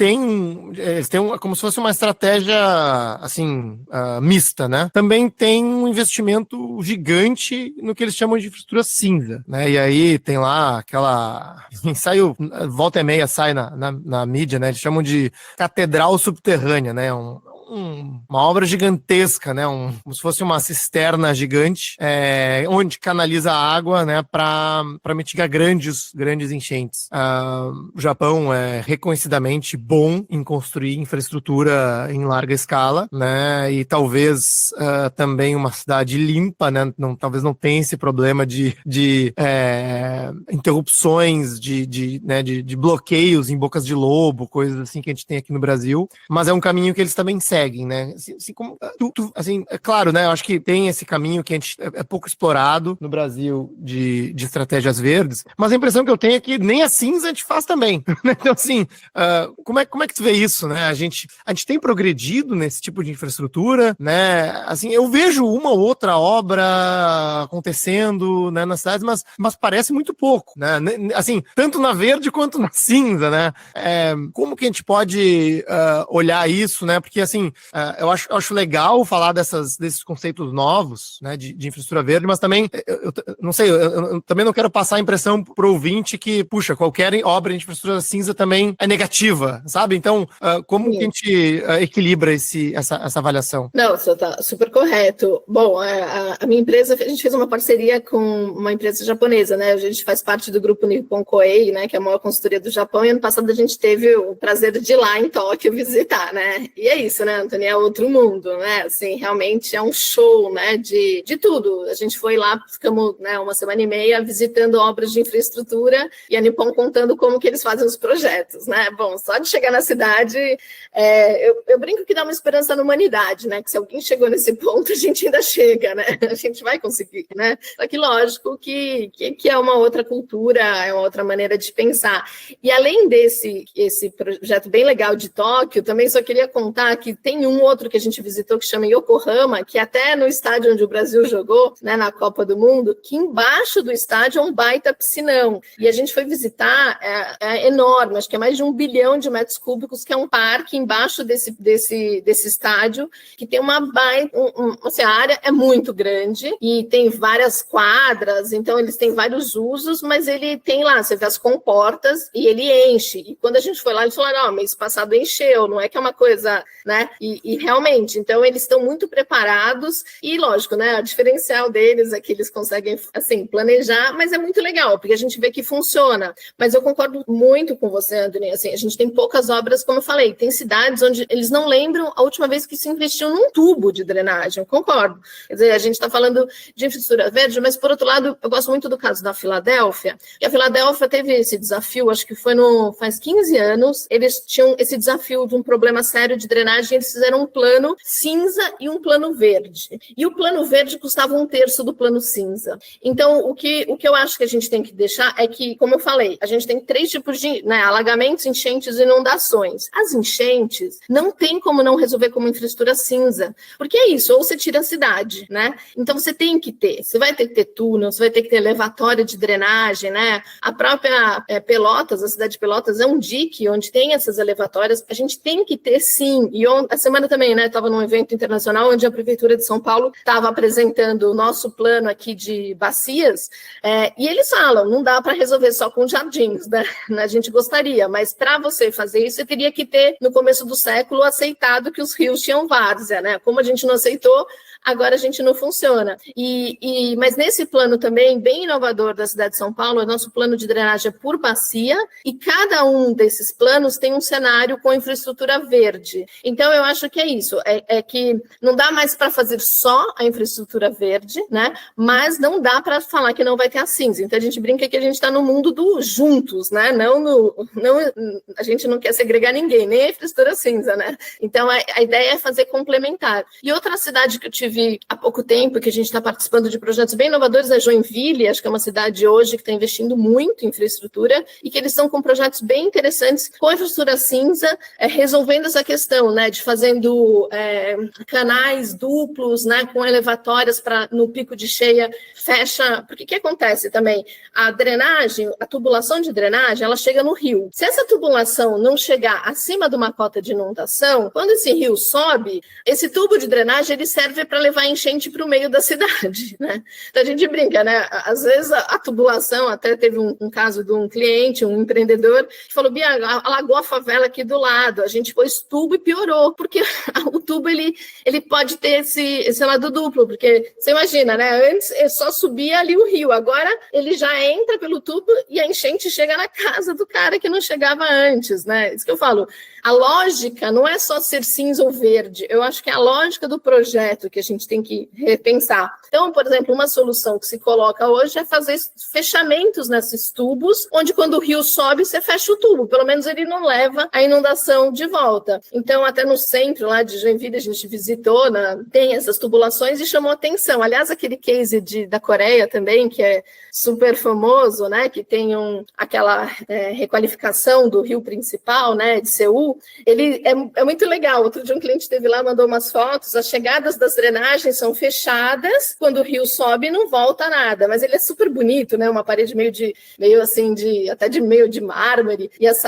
eles têm como se fosse uma estratégia assim mista, né? Também tem um investimento gigante no que eles chamam de infraestrutura cinza, né? E aí tem lá aquela ensaio, volta e meia sai na mídia, né? Eles chamam de catedral subterrânea, né? Uma obra gigantesca, né? Como se fosse uma cisterna gigante, onde canaliza a água, né? Para mitigar grandes enchentes. O Japão é reconhecidamente bom em construir infraestrutura em larga escala, né? E talvez também uma cidade limpa, né? Talvez não tenha esse problema de interrupções, de bloqueios em bocas de lobo, coisas assim que a gente tem aqui no Brasil. Mas é um caminho que eles também seguem, né? Assim, é claro, né? Eu acho que tem esse caminho que a gente é pouco explorado no Brasil de estratégias verdes, mas a impressão que eu tenho é que nem a cinza a gente faz também. Então, assim, como é que tu vê isso, né? A gente tem progredido nesse tipo de infraestrutura, né? Assim, eu vejo uma ou outra obra acontecendo, né, nas cidades, mas parece muito pouco, né? Assim, tanto na verde quanto na cinza, né? Como que a gente pode olhar isso, né? Porque, assim, eu acho legal falar desses conceitos novos, né, de infraestrutura verde, mas também, eu não sei, eu também não quero passar a impressão pro ouvinte que, puxa, qualquer obra de infraestrutura cinza também é negativa, sabe? Então, como que a gente equilibra essa avaliação? Não, você está super correto. Bom, a minha empresa, a gente fez uma parceria com uma empresa japonesa, né? A gente faz parte do grupo Nippon Koei, né, que é a maior consultoria do Japão, e ano passado a gente teve o prazer de ir lá em Tóquio visitar, né? E é isso, né, Antônio? É outro mundo, né? Assim, realmente é um show, né, de tudo. A gente foi lá, ficamos, né, uma semana e meia visitando obras de infraestrutura e a Nippon contando como que eles fazem os projetos, né? Bom, só de chegar na cidade, eu brinco que dá uma esperança na humanidade, né? Que se alguém chegou nesse ponto, a gente ainda chega, né? A gente vai conseguir, né? Só que lógico que é uma outra cultura, é uma outra maneira de pensar. E além esse projeto bem legal de Tóquio, também só queria contar que tem um outro que a gente visitou que chama Yokohama, que até no estádio onde o Brasil jogou, né, na Copa do Mundo, que embaixo do estádio é um baita piscinão. E a gente foi visitar, é enorme, acho que é mais de 1 bilhão de metros cúbicos, que é um parque embaixo desse estádio, que tem uma baita, assim, a área é muito grande e tem várias quadras, então eles têm vários usos, mas ele tem lá, você vê as comportas e ele enche. E quando a gente foi lá, eles falaram, não, mês passado encheu, não é que é uma coisa, né? E realmente, então eles estão muito preparados e, lógico, né? O diferencial deles é que eles conseguem, assim, planejar, mas é muito legal, porque a gente vê que funciona. Mas eu concordo muito com você, Anthony, assim, a gente tem poucas obras, como eu falei, tem cidades onde eles não lembram a última vez que se investiu num tubo de drenagem, eu concordo. Quer dizer, a gente está falando de infraestrutura verde, mas, por outro lado, eu gosto muito do caso da Filadélfia, e a Filadélfia teve esse desafio, acho que foi faz 15 anos, eles tinham esse desafio de um problema sério de drenagem, eles fizeram um plano cinza e um plano verde. E o plano verde custava 1/3 do plano cinza. Então, o que eu acho que a gente tem que deixar é que, como eu falei, a gente tem 3 tipos de, né, alagamentos, enchentes e inundações. As enchentes não tem como não resolver como infraestrutura cinza, porque é isso, ou você tira a cidade, né? Então, você tem que ter, você vai ter que ter túnel, você vai ter que ter elevatório de drenagem, né? A própria Pelotas, a cidade de Pelotas é um dique onde tem essas elevatórias, a gente tem que ter sim. E a semana também, né, estava num evento internacional onde a Prefeitura de São Paulo estava apresentando o nosso plano aqui de bacias, e eles falam, não dá para resolver só com jardins, né? A gente gostaria, mas para você fazer isso, você teria que ter, no começo do século, aceitado que os rios tinham várzea, né? Como a gente não aceitou, agora a gente não funciona. Mas nesse plano também, bem inovador da cidade de São Paulo, o nosso plano de drenagem é por bacia, e cada um desses planos tem um cenário com infraestrutura verde. Então, eu acho que é isso, é que não dá mais para fazer só a infraestrutura verde, né? Mas não dá para falar que não vai ter a cinza. Então, a gente brinca que a gente está no mundo do juntos, né? A gente não quer segregar ninguém, nem a infraestrutura cinza, né? Então, a ideia é fazer complementar. E outra cidade que eu tive há pouco tempo, que a gente está participando de projetos bem inovadores, é Joinville, acho que é uma cidade hoje que está investindo muito em infraestrutura, e que eles estão com projetos bem interessantes com a infraestrutura cinza, resolvendo essa questão, né, de fazendo canais duplos, né, com elevatórias para no pico de cheia, fecha, porque o que acontece também? A drenagem, a tubulação de drenagem, ela chega no rio. Se essa tubulação não chegar acima de uma cota de inundação, quando esse rio sobe, esse tubo de drenagem, ele serve para levar enchente para o meio da cidade, né? Então a gente brinca, né? Às vezes a tubulação, até teve um caso de um cliente, um empreendedor, que falou, Bia, alagou a favela aqui do lado, a gente pôs tubo e piorou, porque o tubo, ele pode ter esse lado duplo, porque você imagina, né? Antes só subia ali o rio, agora ele já entra pelo tubo e a enchente chega na casa do cara que não chegava antes, né? Isso que eu falo, a lógica não é só ser cinza ou verde, eu acho que é a lógica do projeto que a gente tem que repensar. Então, por exemplo, uma solução que se coloca hoje é fazer fechamentos nesses tubos, onde quando o rio sobe, você fecha o tubo, pelo menos ele não leva a inundação de volta. Então, até no centro lá de Joinville, a gente visitou, tem essas tubulações e chamou atenção. Aliás, aquele case da Coreia também, que é super famoso, né, que tem aquela requalificação do rio principal, né, de Seul, ele é muito legal. Outro dia um cliente esteve lá, mandou umas fotos, as chegadas das drenagens são fechadas, quando o rio sobe não volta nada, mas ele é super bonito, né, uma parede meio assim, até de meio de mármore, e as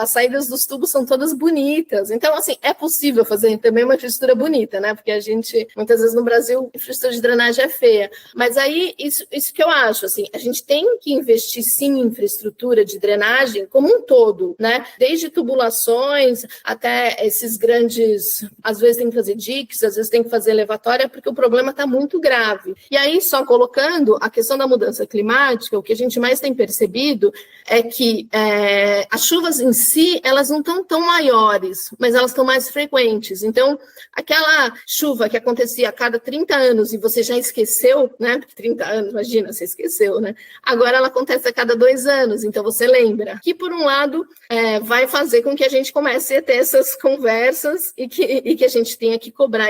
saídas dos tubos são todas bonitas. Então, assim, é possível fazer também uma infraestrutura bonita, né, porque a gente, muitas vezes no Brasil, a infraestrutura de drenagem é feia, mas aí, isso que eu acho, assim, a gente tem que investir sim em infraestrutura de drenagem como um todo, né, desde tubulações até esses grandes, às vezes tem que fazer diques, às vezes tem que fazer elevatória, porque o problema está muito grave. E aí, só colocando a questão da mudança climática, o que a gente mais tem percebido é que as chuvas em si, elas não estão tão maiores, mas elas estão mais frequentes. Então, aquela chuva que acontecia a cada 30 anos e você já esqueceu, né? 30 anos, imagina, você esqueceu, né? Agora ela acontece a cada 2 anos, então você lembra. Que, por um lado, vai fazer com que a gente comece a ter essas conversas e que a gente tenha que cobrar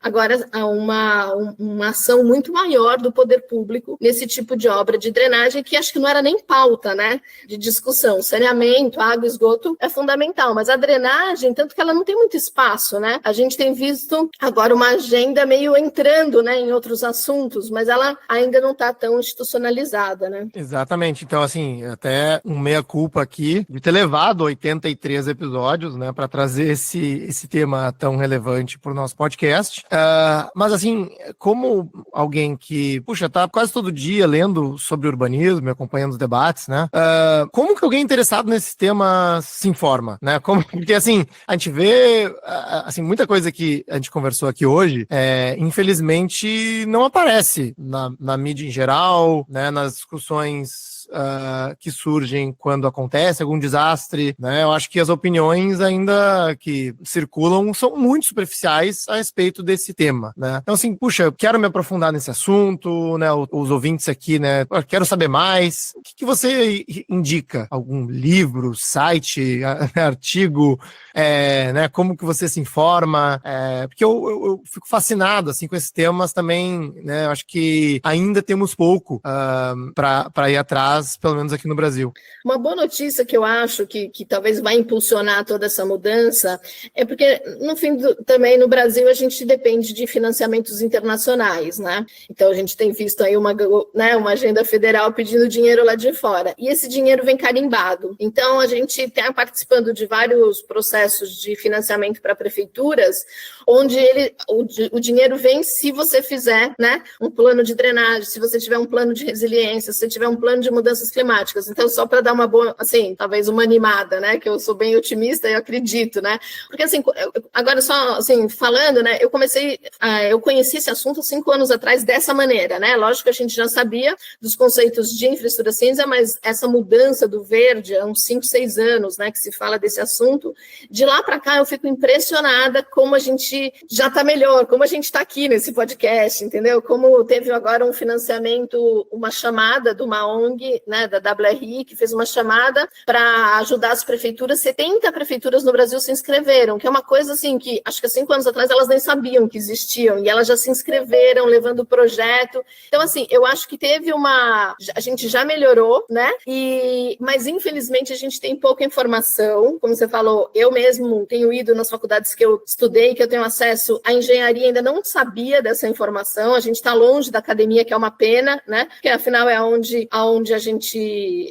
agora uma ação muito maior do poder público nesse tipo de obra de drenagem, que acho que não era nem pauta, né, de discussão. Saneamento, água, esgoto é fundamental, mas a drenagem, tanto que ela não tem muito espaço, né? A gente tem visto agora uma agenda meio entrando, né, em outros assuntos, mas ela ainda não está tão institucionalizada, né? Exatamente. Então, assim, até um meia-culpa aqui de ter levado 83 episódios, né, para trazer esse tema tão relevante para o nosso podcast. Mas, assim, como alguém que, tá quase todo dia lendo sobre urbanismo, acompanhando os debates, né, como que alguém interessado nesse tema se informa, né? Porque, assim, a gente vê, assim, muita coisa que a gente conversou aqui hoje, infelizmente, não aparece na mídia em geral, né, nas discussões que surgem quando acontece algum desastre, né? Eu acho que as opiniões ainda que circulam são muito superficiais a respeito desse tema, né? Então, assim, eu quero me aprofundar nesse assunto, né? Os ouvintes aqui, né? Eu quero saber mais. O que você indica? Algum livro, site, artigo, né? Como que você se informa? Porque eu fico fascinado, assim, com esses temas também, né? Eu acho que ainda temos pouco para ir atrás, pelo menos aqui no Brasil. Uma boa notícia que eu acho que talvez vai impulsionar toda essa mudança é porque, no fim, também no Brasil a gente depende de financiamentos internacionais, né? Então a gente tem visto aí uma agenda federal pedindo dinheiro lá de fora, e esse dinheiro vem carimbado. Então a gente está participando de vários processos de financiamento para prefeituras, onde o dinheiro vem se você fizer, né, um plano de drenagem, se você tiver um plano de resiliência, se você tiver um plano de mudança mudanças climáticas. Então, só para dar uma boa, assim, talvez uma animada, né, que eu sou bem otimista e acredito, né, porque assim, agora só, assim, falando, né, eu conheci esse assunto 5 anos atrás dessa maneira, né, lógico que a gente já sabia dos conceitos de infraestrutura cinza, mas essa mudança do verde há uns 5, 6 anos, né, que se fala desse assunto, de lá para cá eu fico impressionada como a gente já está melhor, como a gente está aqui nesse podcast, entendeu? Como teve agora um financiamento, uma chamada de uma ONG, né, da WRI, que fez uma chamada para ajudar as prefeituras, 70 prefeituras no Brasil se inscreveram, que é uma coisa assim que acho que há 5 anos atrás elas nem sabiam que existiam, e elas já se inscreveram, levando o projeto. Então, assim, eu acho que teve a gente já melhorou, né? Mas infelizmente a gente tem pouca informação, como você falou, eu mesmo tenho ido nas faculdades que eu estudei, que eu tenho acesso à engenharia, ainda não sabia dessa informação, a gente está longe da academia, que é uma pena, né? Porque afinal é onde a gente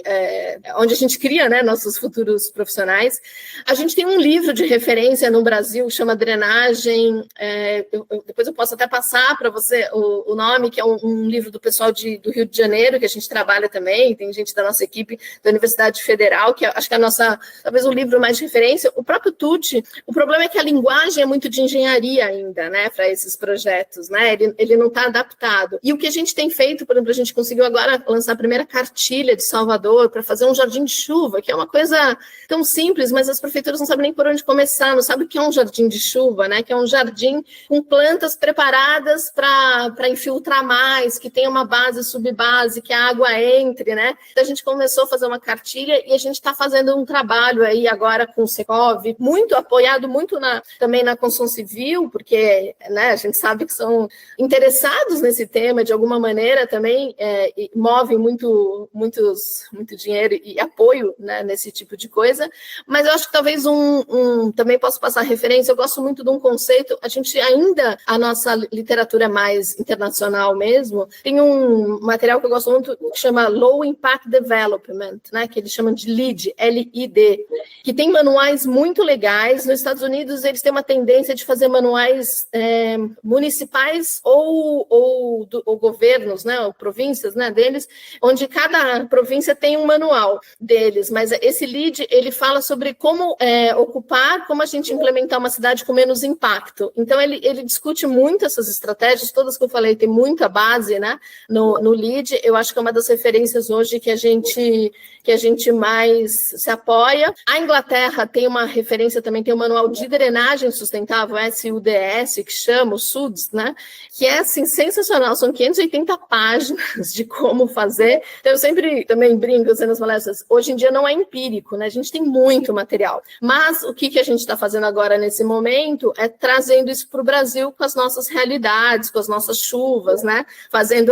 cria, né, nossos futuros profissionais. A gente tem um livro de referência no Brasil, chama Drenagem, depois eu posso até passar para você o nome, que é um livro do pessoal do Rio de Janeiro, que a gente trabalha também, tem gente da nossa equipe da Universidade Federal, que acho que é talvez o livro mais de referência. O próprio Tucci, o problema é que a linguagem é muito de engenharia ainda, né, para esses projetos, né, ele não está adaptado. E o que a gente tem feito, por exemplo, a gente conseguiu agora lançar a primeira cartilha de Salvador para fazer um jardim de chuva, que é uma coisa tão simples, mas as prefeituras não sabem nem por onde começar, não sabem o que é um jardim de chuva, né, que é um jardim com plantas preparadas para infiltrar mais, que tem uma base, subbase, que a água entre, né. Então a gente começou a fazer uma cartilha e a gente está fazendo um trabalho aí agora com o Secov, muito apoiado, muito também na construção civil, porque, né, a gente sabe que são interessados nesse tema de alguma maneira também, e movem muito dinheiro e apoio, né, nesse tipo de coisa. Mas eu acho que talvez também posso passar referência, eu gosto muito de um conceito, a nossa literatura mais internacional mesmo, tem um material que eu gosto muito, que chama Low Impact Development, né, que eles chamam de LEED, L-I-D, que tem manuais muito legais. Nos Estados Unidos, eles têm uma tendência de fazer manuais municipais ou governos, né, ou províncias, né, deles, onde cada província tem um manual deles, mas esse LEED, ele fala sobre como ocupar, como a gente implementar uma cidade com menos impacto. Então, ele discute muito essas estratégias, todas que eu falei, tem muita base, né, no LEED. Eu acho que é uma das referências hoje que a gente mais se apoia. A Inglaterra tem uma referência também, tem um manual de drenagem sustentável, SUDS, que chama, o SUDS, né, que é, assim, sensacional, são 580 páginas de como fazer. Então, eu sempre também brinco nas palestras, hoje em dia não é empírico, né, a gente tem muito material, mas o que a gente está fazendo agora nesse momento é trazendo isso para o Brasil com as nossas realidades, com as nossas chuvas, né, fazendo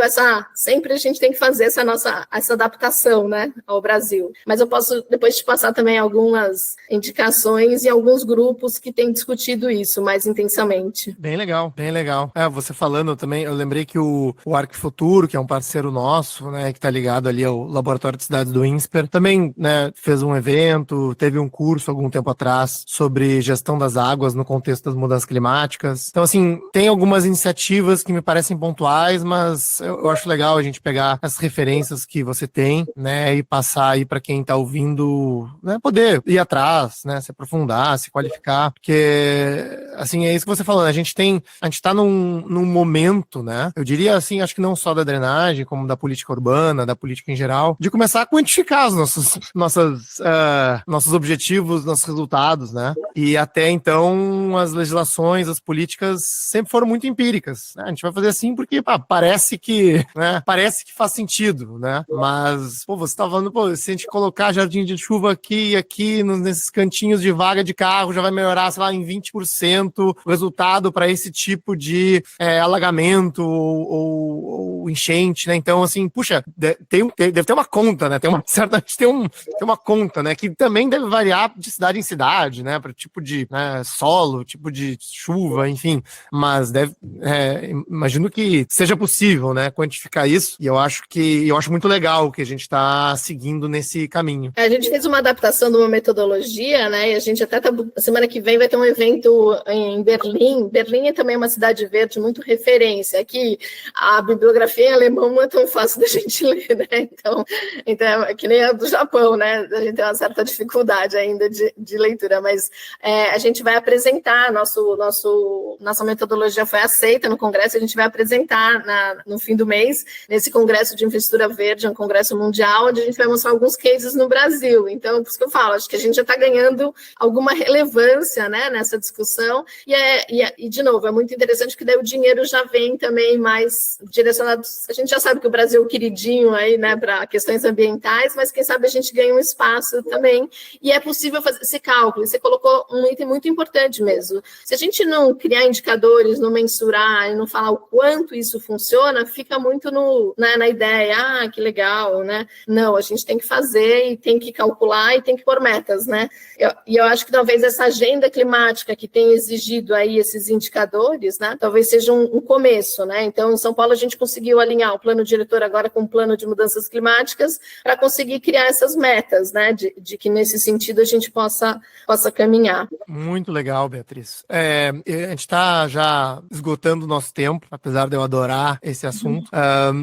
sempre a gente tem que fazer essa adaptação, né, ao Brasil. Mas eu posso depois te passar também algumas indicações e alguns grupos que têm discutido isso mais intensamente. Bem legal, bem legal. Você falando também, eu lembrei que o Arquifuturo, que é um parceiro nosso, né, que está ligado ali ao Laboratório de Cidades do INSPER, também, né, fez um evento, teve um curso algum tempo atrás sobre gestão das águas no contexto das mudanças climáticas. Então, assim, tem algumas iniciativas que me parecem pontuais, mas eu acho legal a gente pegar as referências que você tem, né, e passar aí para quem está ouvindo, né, poder ir atrás, né, se aprofundar, se qualificar, porque, assim, é isso que você falou, né, a gente está num momento, né, eu diria assim, acho que não só da drenagem, como da política urbana, da política em geral, de começar a quantificar os nossos objetivos, nossos resultados, né, e até então as legislações, as políticas sempre foram muito empíricas, né? A gente vai fazer assim porque parece que faz sentido, né, mas, você tá falando, se a gente colocar jardim de chuva aqui e aqui, nesses cantinhos de vaga de carro, já vai melhorar, sei lá, em 20% o resultado para esse tipo de alagamento ou enchente, né? Então, assim, puxa, deve ter uma conta, né? Tem uma conta, né? Que também deve variar de cidade em cidade, né? Para tipo de solo, tipo de chuva, enfim. Mas imagino que seja possível, né? Quantificar isso. E eu acho muito legal que a gente está seguindo nesse caminho. A gente fez uma adaptação de uma metodologia, né? E a gente até semana que vem vai ter um evento em Berlim. Berlim é também uma cidade verde muito referência. Aqui a bibliografia geografia em alemão não é tão fácil da gente ler, né? Então é que nem a do Japão, né? A gente tem uma certa dificuldade ainda de leitura, mas a gente vai apresentar, nossa metodologia foi aceita no Congresso, a gente vai apresentar no fim do mês, nesse Congresso de Infraestrutura Verde, um congresso mundial, onde a gente vai mostrar alguns cases no Brasil. Então, por isso que eu falo, acho que a gente já está ganhando alguma relevância, né, nessa discussão, e de novo, é muito interessante que daí o dinheiro já vem também mais direcionado, a gente já sabe que o Brasil é o queridinho aí, né, para questões ambientais, mas quem sabe a gente ganha um espaço também, e é possível fazer esse cálculo, você colocou um item muito importante mesmo, se a gente não criar indicadores, não mensurar, e não falar o quanto isso funciona, fica muito na ideia, que legal, né, não, a gente tem que fazer, e tem que calcular, e tem que pôr metas, né, e eu acho que talvez essa agenda climática que tem exigido aí esses indicadores, né, talvez seja um começo, né, então em São Paulo a gente conseguiu alinhar o plano diretor agora com o plano de mudanças climáticas para conseguir criar essas metas, né, de que nesse sentido a gente possa caminhar. Muito legal, Beatriz. A gente está já esgotando o nosso tempo, apesar de eu adorar esse assunto.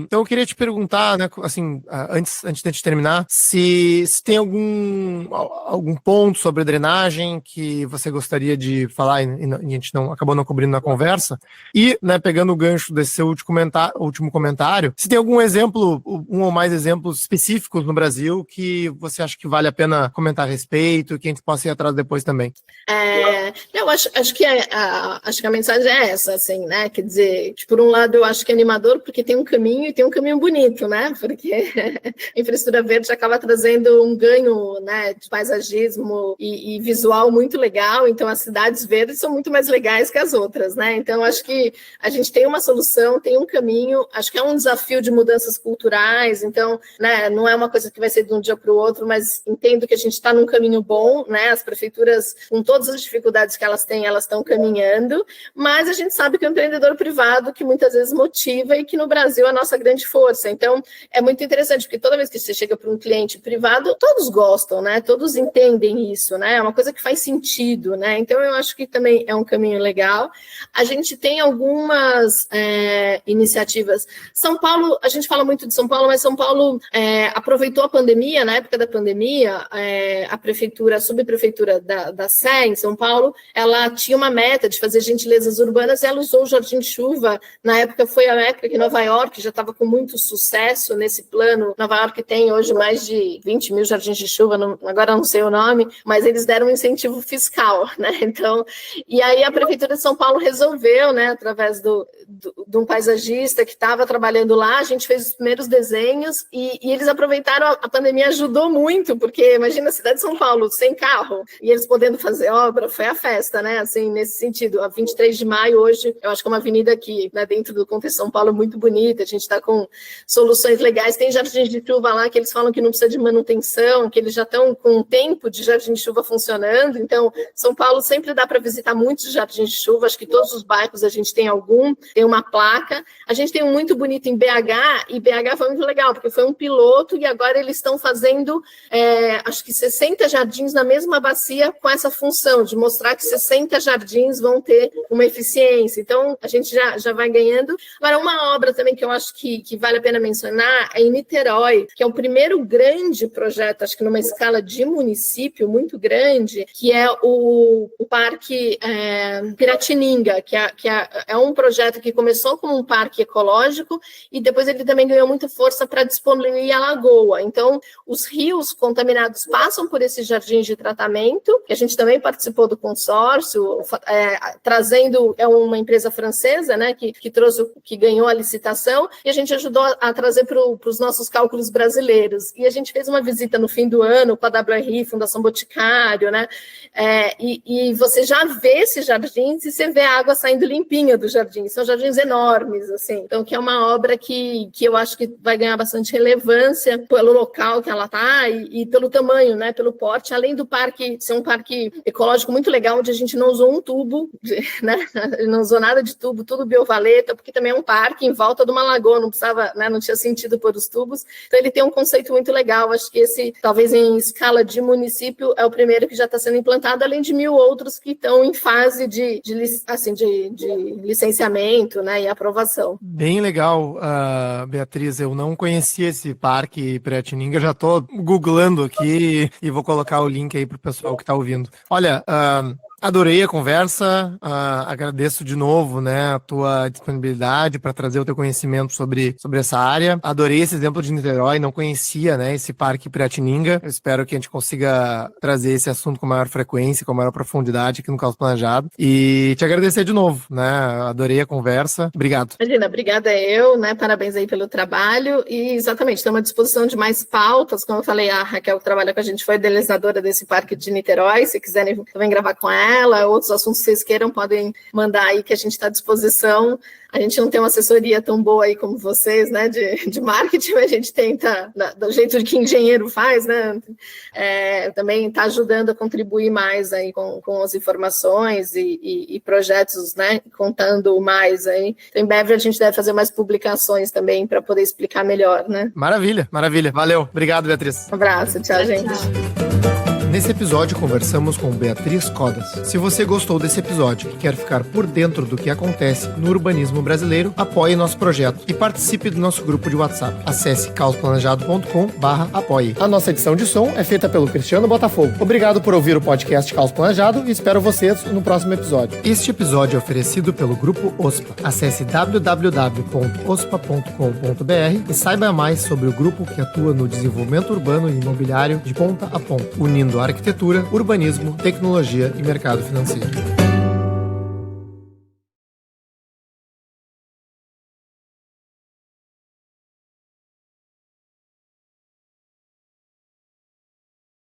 Então eu queria te perguntar, né, assim, antes de a gente terminar, se tem algum ponto sobre drenagem que você gostaria de falar e a gente acabou não cobrindo na conversa. E, né, pegando o gancho desse seu último comentário, se tem algum exemplo, um ou mais exemplos específicos no Brasil que você acha que vale a pena comentar a respeito e que a gente possa ir atrás depois também. Eu acho que a mensagem é essa, assim, né? Quer dizer, por um lado eu acho que é animador porque tem um caminho e tem um caminho bonito, né? Porque a infraestrutura verde acaba trazendo um ganho, né, de paisagismo e visual muito legal, então as cidades verdes são muito mais legais que as outras, né? Então acho que a gente tem uma solução, tem um caminho, acho que é um desafio de mudanças culturais, então, né, não é uma coisa que vai ser de um dia para o outro, mas entendo que a gente está num caminho bom, né? As prefeituras, com todas as dificuldades que elas têm, elas estão caminhando, mas a gente sabe que o empreendedor privado que muitas vezes motiva e que no Brasil é a nossa grande força. Então, é muito interessante, porque toda vez que você chega para um cliente privado, todos gostam, né? Todos entendem isso, né? É uma coisa que faz sentido, né? Então, eu acho que também é um caminho legal. A gente tem algumas iniciativas. São Paulo, a gente fala muito de São Paulo, mas São Paulo aproveitou a pandemia, na época da pandemia, a subprefeitura da Sé, em São Paulo, ela tinha uma meta de fazer gentilezas urbanas e ela usou o Jardim de Chuva. Na época foi a época que Nova York já estava com muito sucesso nesse plano. Nova York tem hoje mais de 20 mil jardins de chuva, agora não sei o nome, mas eles deram um incentivo fiscal, né? Então, e aí a Prefeitura de São Paulo resolveu, né, através de um paisagista que estava trabalhando lá, a gente fez os primeiros desenhos e eles aproveitaram, a pandemia ajudou muito, porque imagina a cidade de São Paulo sem carro, e eles podendo fazer obra, foi a festa, né, assim, nesse sentido. A 23 de maio hoje, eu acho que é uma avenida aqui, né, dentro do contexto de São Paulo, muito bonita, a gente está com soluções legais, tem jardins de chuva lá que eles falam que não precisa de manutenção, que eles já estão com um tempo de jardim de chuva funcionando, então São Paulo sempre dá para visitar muitos jardins de chuva, acho que todos os bairros a gente tem algum, tem uma placa, a gente tem um muito bonito em BH, e BH foi muito legal, porque foi um piloto e agora eles estão fazendo, acho que 60 jardins na mesma bacia com essa função de mostrar que 60 jardins vão ter uma eficiência, então a gente já vai ganhando. Agora, uma obra também que eu acho que vale a pena mencionar é em Niterói, que é o primeiro grande projeto, acho que numa escala de município muito grande, que é o Parque Piratininga, que é um projeto que começou como um parque ecológico e depois ele também ganhou muita força para disponibilizar a lagoa. Então, os rios contaminados passam por esses jardins de tratamento, que a gente também participou do consórcio, trazendo, é uma empresa francesa, né, que trouxe, que ganhou a licitação, e a gente ajudou a trazer para os nossos cálculos brasileiros. E a gente fez uma visita no fim do ano com a WRI, Fundação Boticário, né, e você já vê esses jardins e você vê a água saindo limpinha do jardim. São jardins enormes, assim. Então, que é uma obra que eu acho que vai ganhar bastante relevância pelo local que ela está e pelo tamanho, né, pelo porte, além do parque ser um parque ecológico muito legal, onde a gente não usou um tubo, né, não usou nada de tubo, tudo biovaleta, porque também é um parque em volta de uma lagoa, não precisava, né, não tinha sentido pôr os tubos. Então, ele tem um conceito muito legal. Acho que esse, talvez em escala de município, é o primeiro que já está sendo implantado, além de 1000 outros que estão em fase de licenciamento, né, e aprovação. Bem legal. legal, Beatriz. Eu não conhecia esse parque Piratininga, já tô googlando aqui e vou colocar o link aí pro pessoal que tá ouvindo. Olha, adorei a conversa, agradeço de novo, né, a tua disponibilidade para trazer o teu conhecimento sobre essa área. Adorei esse exemplo de Niterói, não conhecia, né, esse parque Piratininga. Eu espero que a gente consiga trazer esse assunto com maior frequência, com maior profundidade aqui no Caos Planejado. E te agradecer de novo, né, adorei a conversa. Obrigado. Imagina, obrigada eu, né, parabéns aí pelo trabalho e exatamente, estamos à disposição de mais pautas, como eu falei, a Raquel que trabalha com a gente foi idealizadora desse parque de Niterói, se quiserem também gravar com ela, outros assuntos que vocês queiram, podem mandar aí que a gente está à disposição. A gente não tem uma assessoria tão boa aí como vocês, né, de marketing, a gente tenta, do jeito que engenheiro faz, né, também está ajudando a contribuir mais aí com as informações e projetos, né, contando mais aí. Então, em breve a gente deve fazer mais publicações também para poder explicar melhor, né. Maravilha, maravilha. Valeu. Obrigado, Beatriz. Um abraço. Tchau, gente. Nesse episódio, conversamos com Beatriz Codas. Se você gostou desse episódio e quer ficar por dentro do que acontece no urbanismo brasileiro, apoie nosso projeto e participe do nosso grupo de WhatsApp. Acesse caosplanejado.com/apoie. A nossa edição de som é feita pelo Cristiano Botafogo. Obrigado por ouvir o podcast Caos Planejado e espero vocês no próximo episódio. Este episódio é oferecido pelo Grupo OSPA. Acesse www.ospa.com.br e saiba mais sobre o grupo que atua no desenvolvimento urbano e imobiliário de ponta a ponta, unindo arquitetura, urbanismo, tecnologia e mercado financeiro.